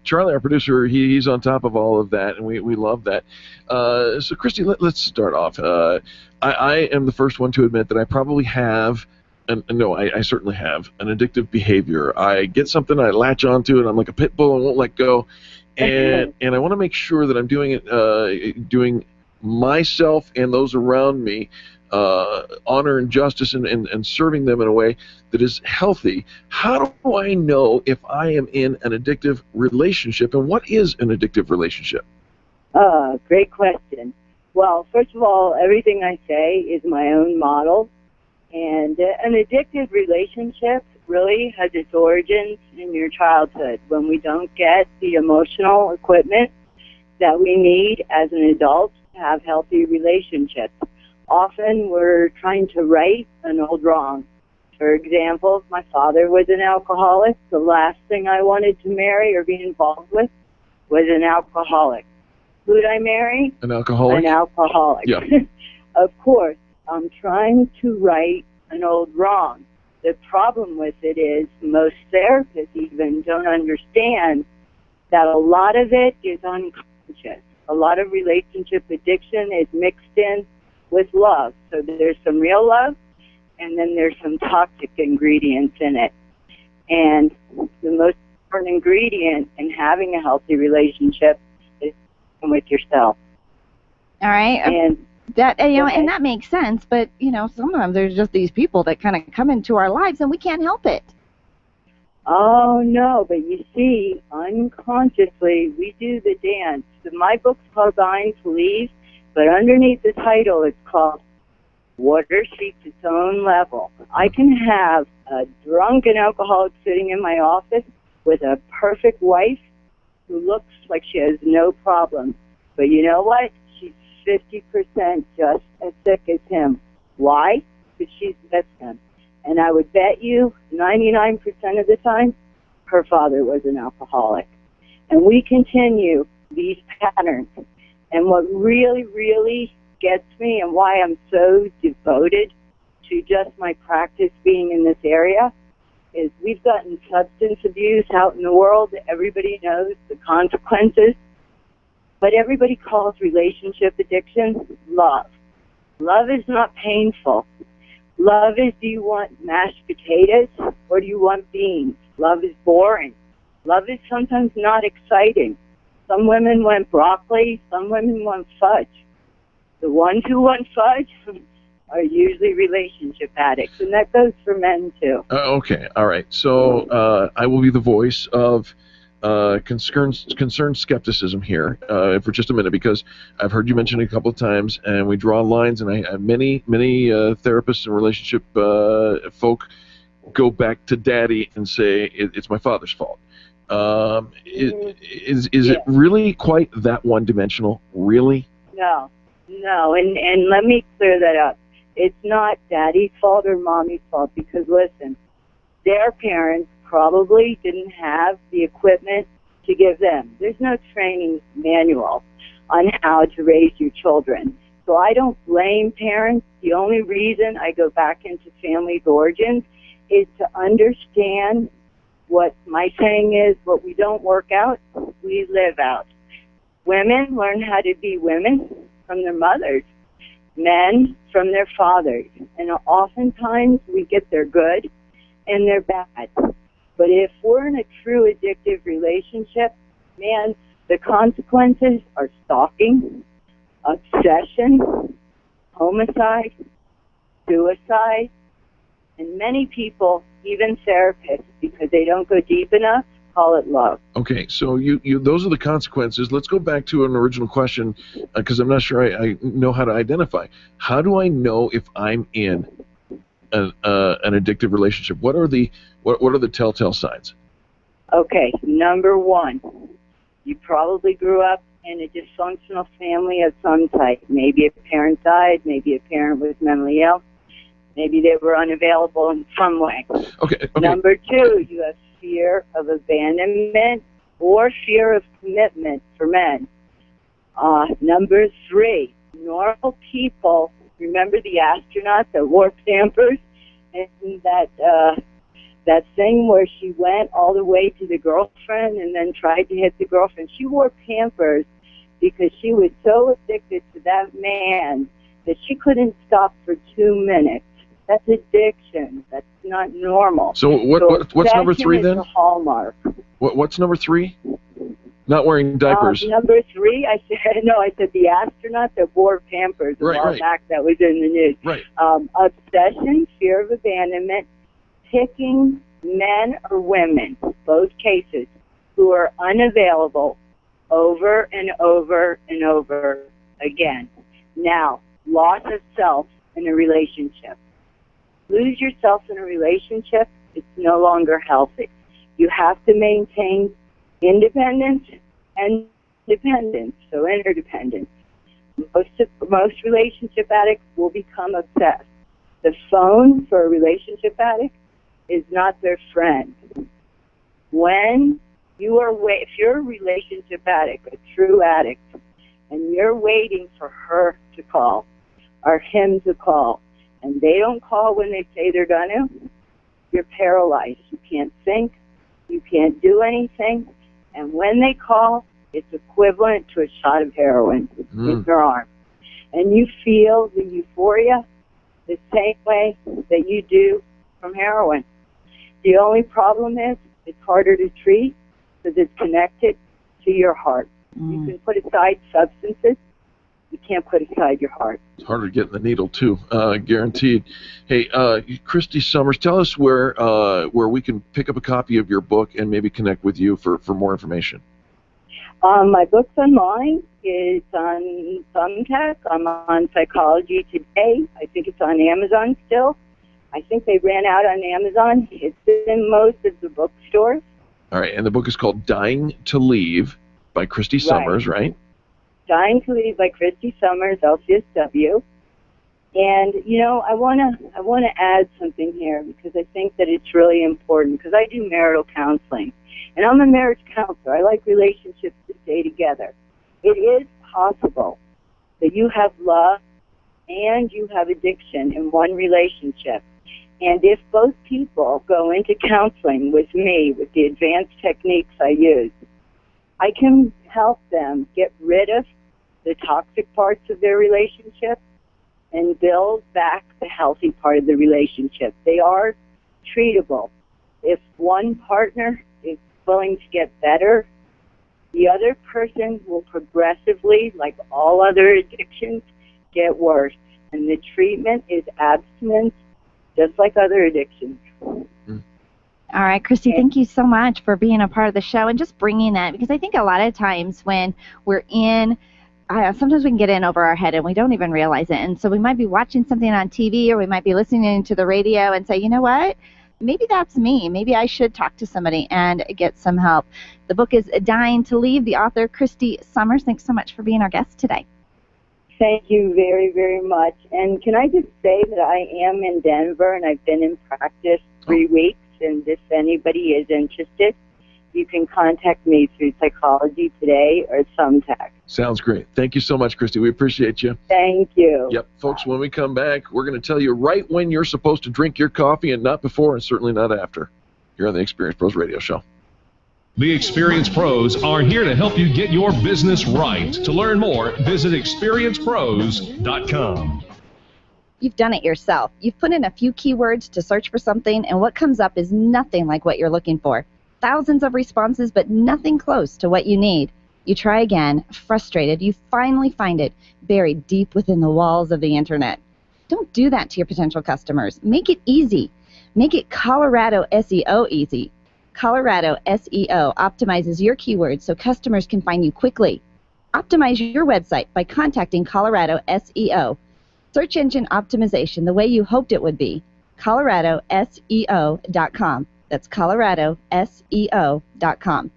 Charlie, our producer, he's on top of all of that, and we love that. So, Kristy, let's start off. I am the first one to admit that I probably have. No, I certainly have an addictive behavior. I get something, I latch onto it, I'm like a pit bull and won't let go, and I want to make sure that I'm doing it, doing myself and those around me honor and justice, and serving them in a way that is healthy. How do I know if I am in an addictive relationship, and what is an addictive relationship? Great question. Well, first of all, everything I say is my own model. And an addictive relationship really has its origins in your childhood, when we don't get the emotional equipment that we need as an adult to have healthy relationships. Often we're trying to right an old wrong. For example, my father was an alcoholic. The last thing I wanted to marry or be involved with was an alcoholic. Who'd I marry? An alcoholic? An alcoholic. Yeah. Of course. I'm trying to right an old wrong. The problem with it is most therapists even don't understand that a lot of it is unconscious. A lot of relationship addiction is mixed in with love. So there's some real love, and then there's some toxic ingredients in it. And the most important ingredient in having a healthy relationship is with yourself. All right. And that and that makes sense, but sometimes there's just these people that kind of come into our lives and we can't help it. Oh no, but you see, unconsciously we do the dance. My book's called Dying to Leave, but underneath the title it's called Water Seeks Its Own Level. I can have a drunken alcoholic sitting in my office with a perfect wife who looks like she has no problem. But you know what? 50% just as sick as him. Why? Because she's with him. And I would bet you 99% of the time, her father was an alcoholic. And we continue these patterns. And what really, really gets me, and why I'm so devoted to just my practice being in this area, is we've gotten substance abuse out in the world. Everybody knows the consequences. But everybody calls relationship addiction love. Love is not painful. Love is, do you want mashed potatoes or do you want beans? Love is boring. Love is sometimes not exciting. Some women want broccoli, some women want fudge. The ones who want fudge are usually relationship addicts, and that goes for men too. Okay, all right. So I will be the voice of concerned skepticism here for just a minute, because I've heard you mention it a couple of times, and we draw lines, and I have many therapists and relationship folk go back to daddy and say it's my father's fault. Is it really quite that one-dimensional? Really? No, and let me clear that up. It's not daddy's fault or mommy's fault, because listen, their parents probably didn't have the equipment to give them. There's no training manual on how to raise your children. So I don't blame parents. The only reason I go back into family's origins is to understand what my saying is, what we don't work out, we live out. Women learn how to be women from their mothers, men from their fathers. And oftentimes we get their good and their bad. But if we're in a true addictive relationship, man, the consequences are stalking, obsession, homicide, suicide, and many people, even therapists, because they don't go deep enough, call it love. Okay, so you those are the consequences. Let's go back to an original question, because I'm not sure I know how to identify. How do I know if I'm in an addictive relationship? What are the telltale signs? Okay, number one, you probably grew up in a dysfunctional family of some type. Maybe a parent died, maybe a parent was mentally ill, maybe they were unavailable in some way. Okay. Number two, you have fear of abandonment or fear of commitment for men. Number three, normal people, remember the astronaut that wore Pampers, and that thing where she went all the way to the girlfriend and then tried to hit the girlfriend. She wore Pampers because she was so addicted to that man that she couldn't stop for 2 minutes. That's addiction. That's not normal. So what's number three then? Is a hallmark. What's number three? Not wearing diapers. Number three, I said the astronaut that wore Pampers a while back, that was in the news. Right. Obsession, fear of abandonment, picking men or women, both cases, who are unavailable over and over and over again. Now, loss of self in a relationship. Lose yourself in a relationship, it's no longer healthy. You have to maintain independence and dependence, so interdependence. Most relationship addicts will become obsessed. The phone for a relationship addict is not their friend. When you are if you're a relationship addict, a true addict, and you're waiting for her to call or him to call, and they don't call when they say they're gonna, you're paralyzed. You can't think, you can't do anything, and when they call, it's equivalent to a shot of heroin in your arm. And you feel the euphoria the same way that you do from heroin. The only problem is it's harder to treat because it's connected to your heart. You can put aside substances, you can't put aside your heart. It's harder to get in the needle too, guaranteed. Hey, Kristy Summers, tell us where we can pick up a copy of your book and maybe connect with you for more information. My book's online. It's on Thumbtack. I'm on Psychology Today. I think it's on Amazon still. I think they ran out on Amazon. It's in most of the bookstores. All right, and the book is called Dying to Leave by Kristy Summers, right? Dying to Leave by Kristy Summers, LCSW. And, you know, I wanna add something here because I think that it's really important because I do marital counseling. And I'm a marriage counselor. I like relationships to stay together. It is possible that you have love and you have addiction in one relationship. And if both people go into counseling with me, with the advanced techniques I use, I can help them get rid of the toxic parts of their relationship and build back the healthy part of the relationship. They are treatable. If one partner is willing to get better, the other person will progressively, like all other addictions, get worse. And the treatment is abstinence, just like other addictions. All right, Kristy, thank you so much for being a part of the show and just bringing that, because I think a lot of times when we're in, sometimes we can get in over our head and we don't even realize it. And so we might be watching something on TV or we might be listening to the radio and say, you know what? Maybe that's me. Maybe I should talk to somebody and get some help. The book is Dying to Leave. The author, Kristy Summers. Thanks so much for being our guest today. Thank you very, very much. And can I just say that I am in Denver and I've been in practice 3 weeks, and if anybody is interested you can contact me through Psychology Today or Thumbtack. Sounds great. Thank you so much, Kristy. We appreciate you. Thank you. Yep. Folks, when we come back, we're going to tell you right when you're supposed to drink your coffee and not before and certainly not after. Here on the Experience Pros Radio Show. The Experience Pros are here to help you get your business right. To learn more, visit experiencepros.com. You've done it yourself. You've put in a few keywords to search for something, and what comes up is nothing like what you're looking for. Thousands of responses, but nothing close to what you need. You try again, frustrated. You finally find it buried deep within the walls of the internet. Don't do that to your potential customers. Make it easy. Make it Colorado SEO easy. Colorado SEO optimizes your keywords so customers can find you quickly. Optimize your website by contacting Colorado SEO. Search engine optimization the way you hoped it would be. ColoradoSEO.com. That's ColoradoSEO.com.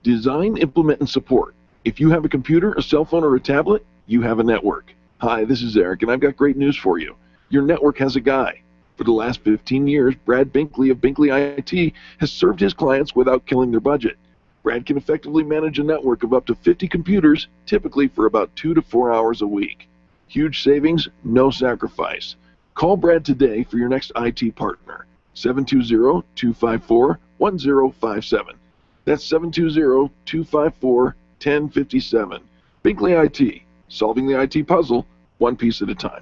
Design, implement, and support. If you have a computer, a cell phone, or a tablet, you have a network. Hi, this is Eric, and I've got great news for you. Your network has a guy. For the last 15 years, Brad Binkley of Binkley IT has served his clients without killing their budget. Brad can effectively manage a network of up to 50 computers, typically for about 2 to 4 hours a week. Huge savings, no sacrifice. Call Brad today for your next IT partner. 720-254-1057. That's 720-254-1057. Binkley IT, solving the IT puzzle, one piece at a time.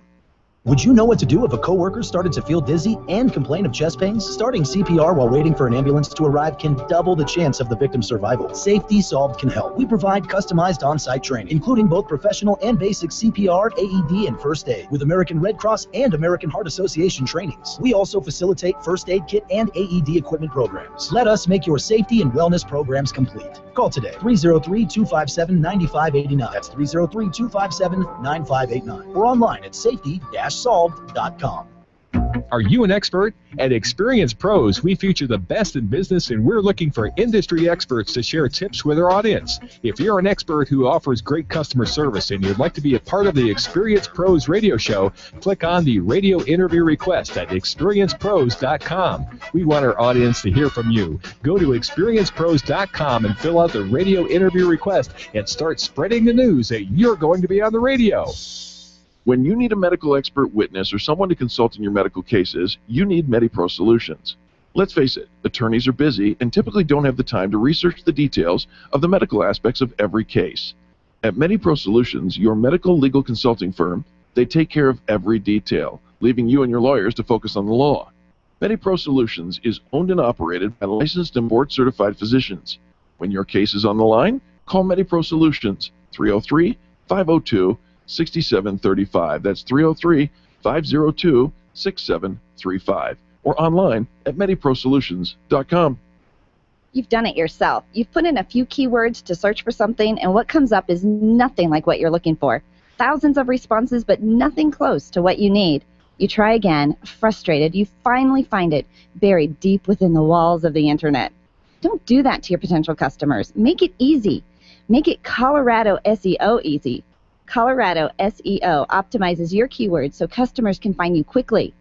Would you know what to do if a coworker started to feel dizzy and complain of chest pains? Starting CPR while waiting for an ambulance to arrive can double the chance of the victim's survival. Safety Solved can help. We provide customized on-site training, including both professional and basic CPR, AED, and first aid, with American Red Cross and American Heart Association trainings. We also facilitate first aid kit and AED equipment programs. Let us make your safety and wellness programs complete. Call today, 303-257-9589. That's 303-257-9589. Or online at safety-solved.com. Are you an expert? At Experience Pros, we feature the best in business, and we're looking for industry experts to share tips with our audience. If you're an expert who offers great customer service and you'd like to be a part of the Experience Pros radio show, click on the radio interview request at experiencepros.com. We want our audience to hear from you. Go to experiencepros.com and fill out the radio interview request and start spreading the news that you're going to be on the radio. When you need a medical expert witness or someone to consult in your medical cases, you need MediPro Solutions. Let's face it, attorneys are busy and typically don't have the time to research the details of the medical aspects of every case. At MediPro Solutions, your medical legal consulting firm, they take care of every detail, leaving you and your lawyers to focus on the law. MediPro Solutions is owned and operated by licensed and board-certified physicians. When your case is on the line, call MediPro Solutions, 303-502-6735. That's 303-502-6735. Or online at mediprosolutions.com. You've done it yourself. You've put in a few keywords to search for something, and what comes up is nothing like what you're looking for. Thousands of responses, but nothing close to what you need. You try again, frustrated. You finally find it buried deep within the walls of the internet. Don't do that to your potential customers. Make it easy. Make it Colorado SEO easy. Colorado SEO optimizes your keywords so customers can find you quickly.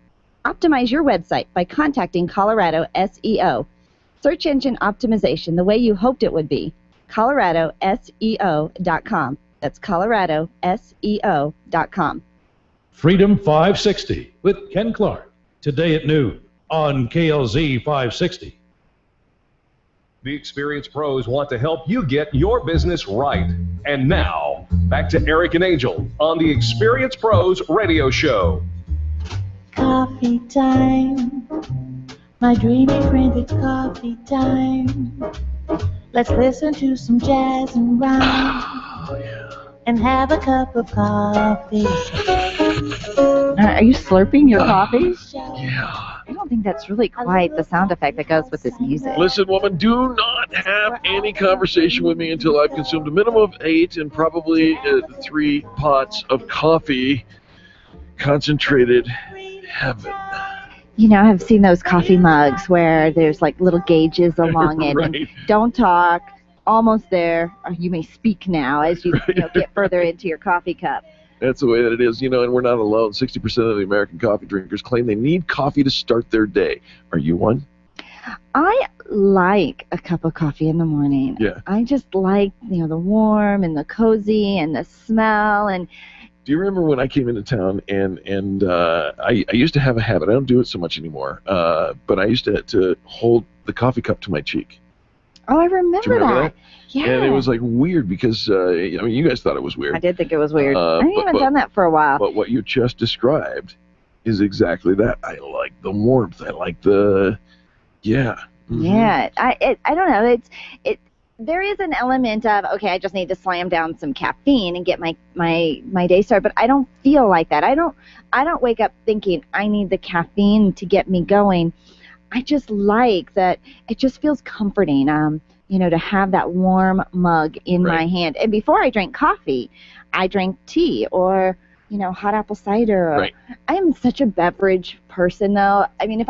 Optimize your website by contacting Colorado SEO. Search engine optimization the way you hoped it would be. ColoradoSEO.com. That's ColoradoSEO.com. Freedom 560 with Ken Clark, today at noon on KLZ 560. The Experience Pros want to help you get your business right. And now, back to Eric and Angel on the Experience Pros radio show. Coffee time. My dreamy friend, it's coffee time. Let's listen to some jazz and rhyme. And have a cup of coffee. Are you slurping your coffee? Yeah. I don't think that's really quite the sound effect that goes with this music. Listen, woman, do not have any conversation with me until I've consumed a minimum of 8 and probably 3 pots of coffee. Concentrated heaven. You know, I've seen those coffee mugs where there's like little gauges along it. Right. And don't talk, almost there. Or you may speak now as you, get further into your coffee cup. That's the way that it is, and we're not alone. 60% of the American coffee drinkers claim they need coffee to start their day. Are you one? I like a cup of coffee in the morning. Yeah. I just like, the warm and the cozy and the smell. And do you remember when I came into town and I used to have a habit, I don't do it so much anymore, but I used to hold the coffee cup to my cheek. Oh, I remember, Do you remember that? Yeah. And it was like weird because, you guys thought it was weird. I did think it was weird. I haven't even but- done that for a while. But what you just described is exactly that. I like the warmth. I like the, yeah. Mhm. Yeah, I don't know. There is an element of, okay, I just need to slam down some caffeine and get my day started, but I don't feel like that. I don't wake up thinking I need the caffeine to get me going. I just like that. It just feels comforting, to have that warm mug in my hand. And before I drank coffee, I drank tea or hot apple cider. Right. I am such a beverage person, though. I mean, if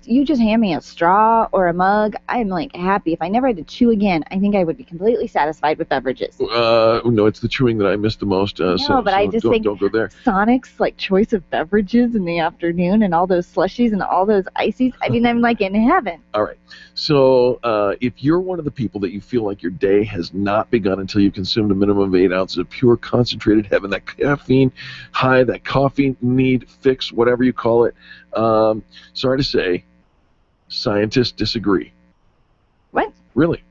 you just hand me a straw or a mug, I'm like happy. If I never had to chew again, I think I would be completely satisfied with beverages. No, it's the chewing that I miss the most. I just think don't go there. Sonic's choice of beverages in the afternoon and all those slushies and all those ices. I mean, I'm like in heaven. All right. So if you're one of the people that you feel like your day has not begun until you consumed a minimum of 8 ounces of pure concentrated heaven, that caffeine high, that coffee need fix, whatever you call it, sorry to say, scientists disagree. What? Really?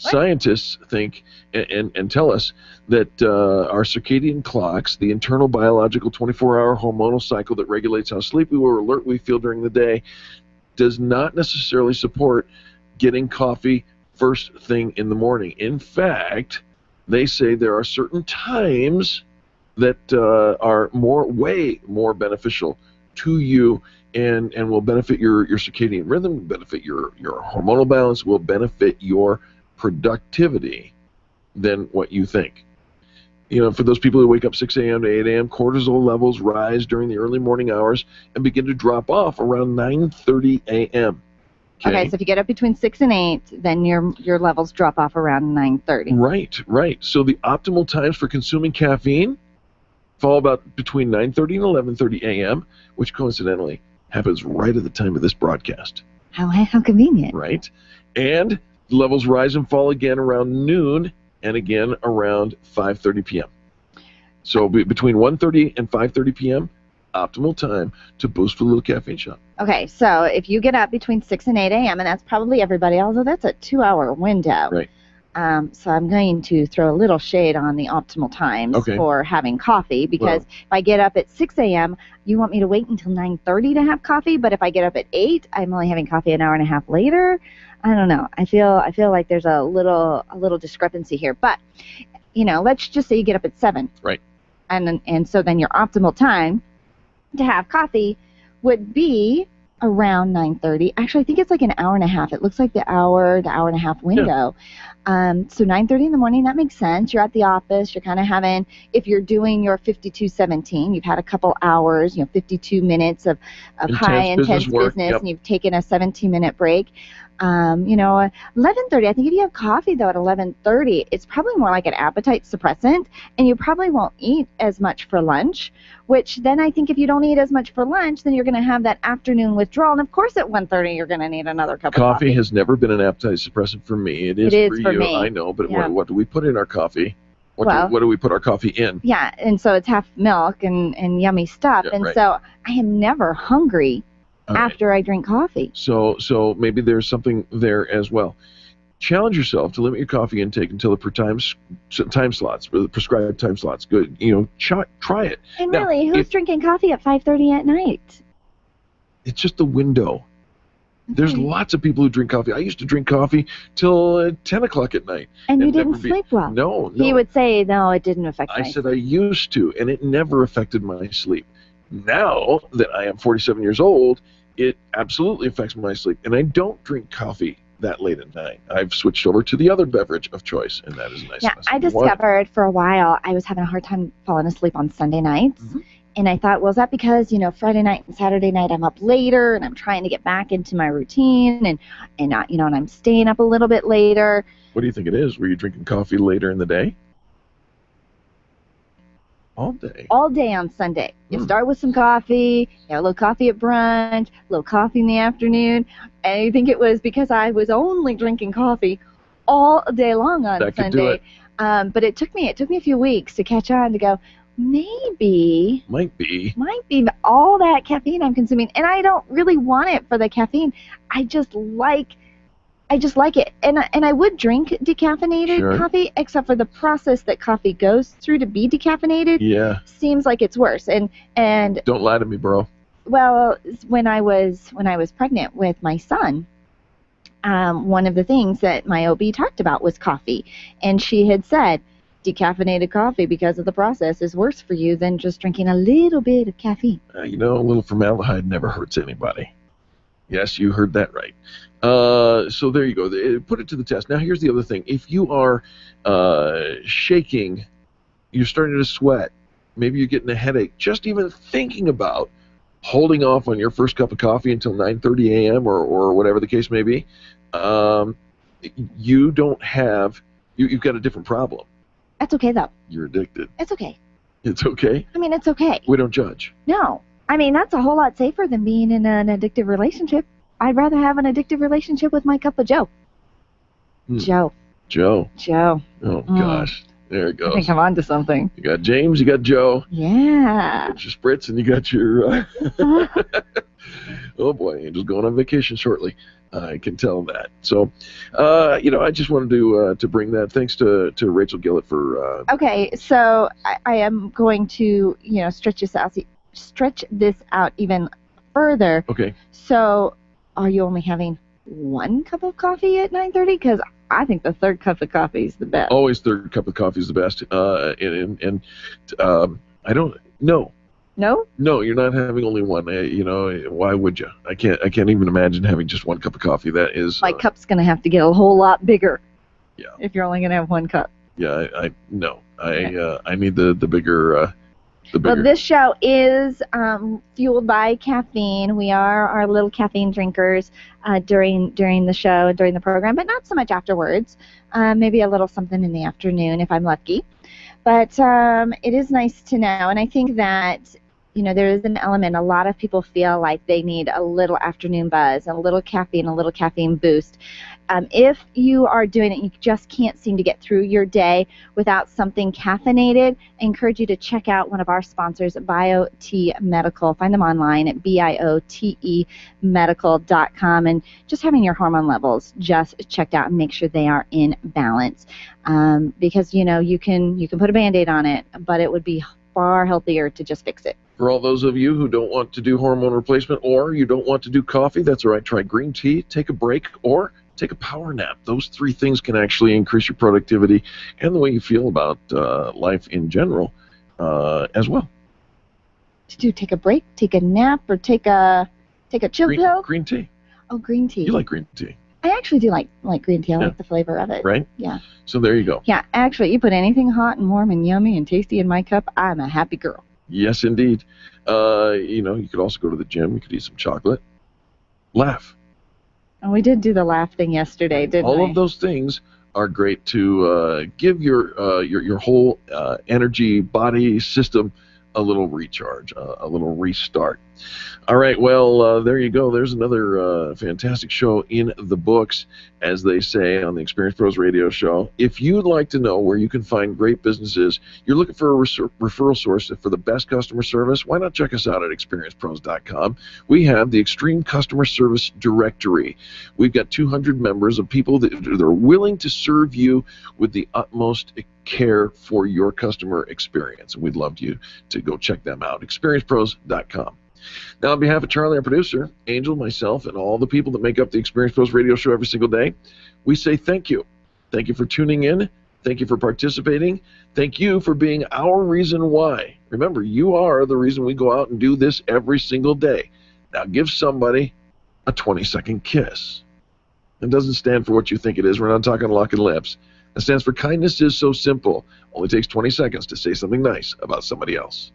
What? Scientists think and tell us that our circadian clocks, the internal biological 24-hour hormonal cycle that regulates how sleepy or alert we feel during the day, does not necessarily support getting coffee first thing in the morning. In fact, they say there are certain times that are way more beneficial to you and will benefit your circadian rhythm, benefit your hormonal balance, will benefit your productivity than what you think. For those people who wake up 6 a.m. to 8 a.m., cortisol levels rise during the early morning hours and begin to drop off around 9:30 a.m. Okay, so if you get up between 6 and 8, then your levels drop off around 9:30. Right. So the optimal times for consuming caffeine fall about between 9:30 and 11:30 a.m., which coincidentally happens right at the time of this broadcast. How convenient. Right. And levels rise and fall again around noon and again around 5:30 p.m. So between 1:30 and 5:30 p.m., optimal time to boost with a little caffeine shot. Okay, so if you get up between 6 and 8 a.m., and that's probably everybody, although that's a 2-hour window. Right. So I'm going to throw a little shade on the optimal times for having coffee, because if I get up at 6 a.m., you want me to wait until 9:30 to have coffee, but if I get up at 8, I'm only having coffee an hour and a half later. I don't know. I feel like there's a little discrepancy here. But, let's just say you get up at 7. Right. And so then your optimal time to have coffee would be around 9:30. Actually, I think it's like an hour and a half. It looks like the hour and a half window. Yeah. So 9:30 in the morning, that makes sense. You're at the office. You're kind of having, if you're doing your 52-17, you've had a couple hours, 52 minutes of high intense business, yep. And you've taken a 17-minute break. 11:30. I think if you have coffee though at 11:30, it's probably more like an appetite suppressant, and you probably won't eat as much for lunch. Which then I think if you don't eat as much for lunch, then you're going to have that afternoon withdrawal, and of course at 1:30 you're going to need another cup of coffee. Coffee has never been an appetite suppressant for me. It is for you. Me. I know, but yeah. what do we put in our coffee? What do we put our coffee in? Yeah, and so it's half milk and yummy stuff, and right. So I am never hungry after I drink coffee. So maybe there's something there as well. Challenge yourself to limit your coffee intake until the time slots, the prescribed time slots. Good, try it. And now, really, who's drinking coffee at 5:30 at night? It's just the window. Okay. There's lots of people who drink coffee. I used to drink coffee till 10 o'clock at night. And you didn't sleep well. No. He would say, no, it didn't affect I said I used to, and it never affected my sleep. Now that I am 47 years old, it absolutely affects my sleep. And I don't drink coffee that late at night. I've switched over to the other beverage of choice, and that is nice. Yeah, I discovered for a while I was having a hard time falling asleep on Sunday nights. Mm-hmm. And I thought, well, is that because, Friday night and Saturday night I'm up later and I'm trying to get back into my routine and I'm staying up a little bit later. What do you think it is? Were you drinking coffee later in the day? All day. All day on Sunday. You start with some coffee, you have a little coffee at brunch, a little coffee in the afternoon. And I think it was because I was only drinking coffee all day long on That could do Sunday. it. But it took me a few weeks to catch on to go, maybe Might be all that caffeine I'm consuming, and I don't really want it for the caffeine. I just like it, and I would drink decaffeinated coffee, except for the process that coffee goes through to be decaffeinated. Yeah. Seems like it's worse. And Don't lie to me, bro. well, when I was pregnant with my son, one of the things that my OB talked about was coffee, and she had said decaffeinated coffee, because of the process, is worse for you than just drinking a little bit of caffeine. A little formaldehyde never hurts anybody. Yes, you heard that right. So there you go. Put it to the test. Now here's the other thing. If you are shaking, you're starting to sweat, maybe you're getting a headache, just even thinking about holding off on your first cup of coffee until 9:30 a.m. or whatever the case may be, you've got a different problem. That's okay, though. You're addicted. It's okay. It's okay? I mean, it's okay. We don't judge. No. I mean, that's a whole lot safer than being in an addictive relationship. I'd rather have an addictive relationship with my cup of Joe. Joe. Joe. Oh, gosh. There it goes. I think I'm onto something. You got James, you got Joe. Yeah. You got your spritz, and you got your... Oh, boy, Angel's going on vacation shortly. I can tell that. So, I just wanted to bring that. Thanks to Rachel Gillett for... Okay, so I am going to, stretch this out even further. Okay. So, are you only having one cup of coffee at 9:30? Because I think the third cup of coffee is the best. Always third cup of coffee is the best. I don't... No. No? No, you're not having only one. Why would you? I can't even imagine having just one cup of coffee. That is... My cup's going to have to get a whole lot bigger. Yeah. If you're only going to have one cup. Yeah, I need the bigger... Well, this show is fueled by caffeine. We are our little caffeine drinkers during the show, during the program, but not so much afterwards. Maybe a little something in the afternoon if I'm lucky. But it is nice to know, and I think that there is an element. A lot of people feel like they need a little afternoon buzz, a little caffeine boost. If you are doing it, you just can't seem to get through your day without something caffeinated, I encourage you to check out one of our sponsors, BioTE Medical. Find them online at BioTE medical.com, and just having your hormone levels just checked out and make sure they are in balance. Because you can put a Band-Aid on it, but it would be far healthier to just fix it. For all those of you who don't want to do hormone replacement, or you don't want to do coffee, that's all right. Try green tea, take a break, or take a power nap. Those three things can actually increase your productivity and the way you feel about life in general as well. Did you take a break, take a nap, or take a chill pill? Green tea. Oh, green tea. You like green tea. I actually do like green tea. I like the flavor of it. Right? Yeah. So there you go. Yeah, actually, you put anything hot and warm and yummy and tasty in my cup, I'm a happy girl. Yes, indeed. You could also go to the gym. You could eat some chocolate. Laugh. Oh, we did do the laugh thing yesterday, didn't we? All of those things are great to give your whole energy, body, system a little recharge, a little restart. All right, well, there you go. There's another fantastic show in the books, as they say on the Experience Pros Radio Show. If you'd like to know where you can find great businesses, you're looking for a referral source for the best customer service, why not check us out at experiencepros.com. We have the Extreme Customer Service Directory. We've got 200 members of people that are willing to serve you with the utmost care for your customer experience, and we'd love you to go check them out. experiencepros.com. Now, on behalf of Charlie, our producer, Angel, myself, and all the people that make up the Experience Pros Radio Show every single day, we say thank you. Thank you for tuning in. Thank you for participating. Thank you for being our reason why. Remember, you are the reason we go out and do this every single day. Now, give somebody a 20-second kiss. It doesn't stand for what you think it is. We're not talking locking lips. It stands for kindness is so simple. Only takes 20 seconds to say something nice about somebody else.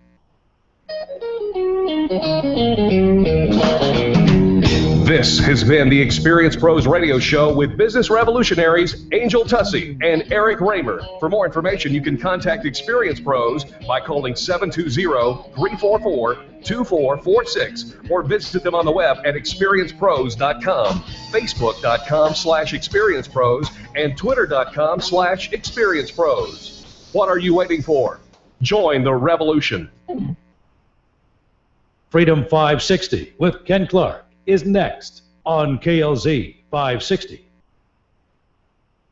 This has been the Experience Pros Radio Show with business revolutionaries Angel Tussey and Eric Raymer. For more information, you can contact Experience Pros by calling 720-344-2446 or visit them on the web at experiencepros.com, facebook.com/experiencepros, and twitter.com/experiencepros. What are you waiting for? Join the revolution. Freedom 560 with Ken Clark is next on KLZ 560.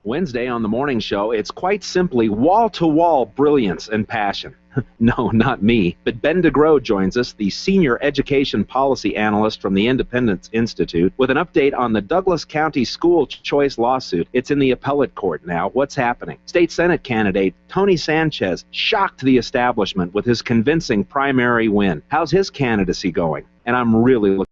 Wednesday on the morning show, it's quite simply wall-to-wall brilliance and passion. No, not me, but Ben DeGrow joins us, the Senior Education Policy Analyst from the Independence Institute, with an update on the Douglas County School Choice lawsuit. It's in the appellate court now. What's happening? State Senate candidate Tony Sanchez shocked the establishment with his convincing primary win. How's his candidacy going? And I'm really looking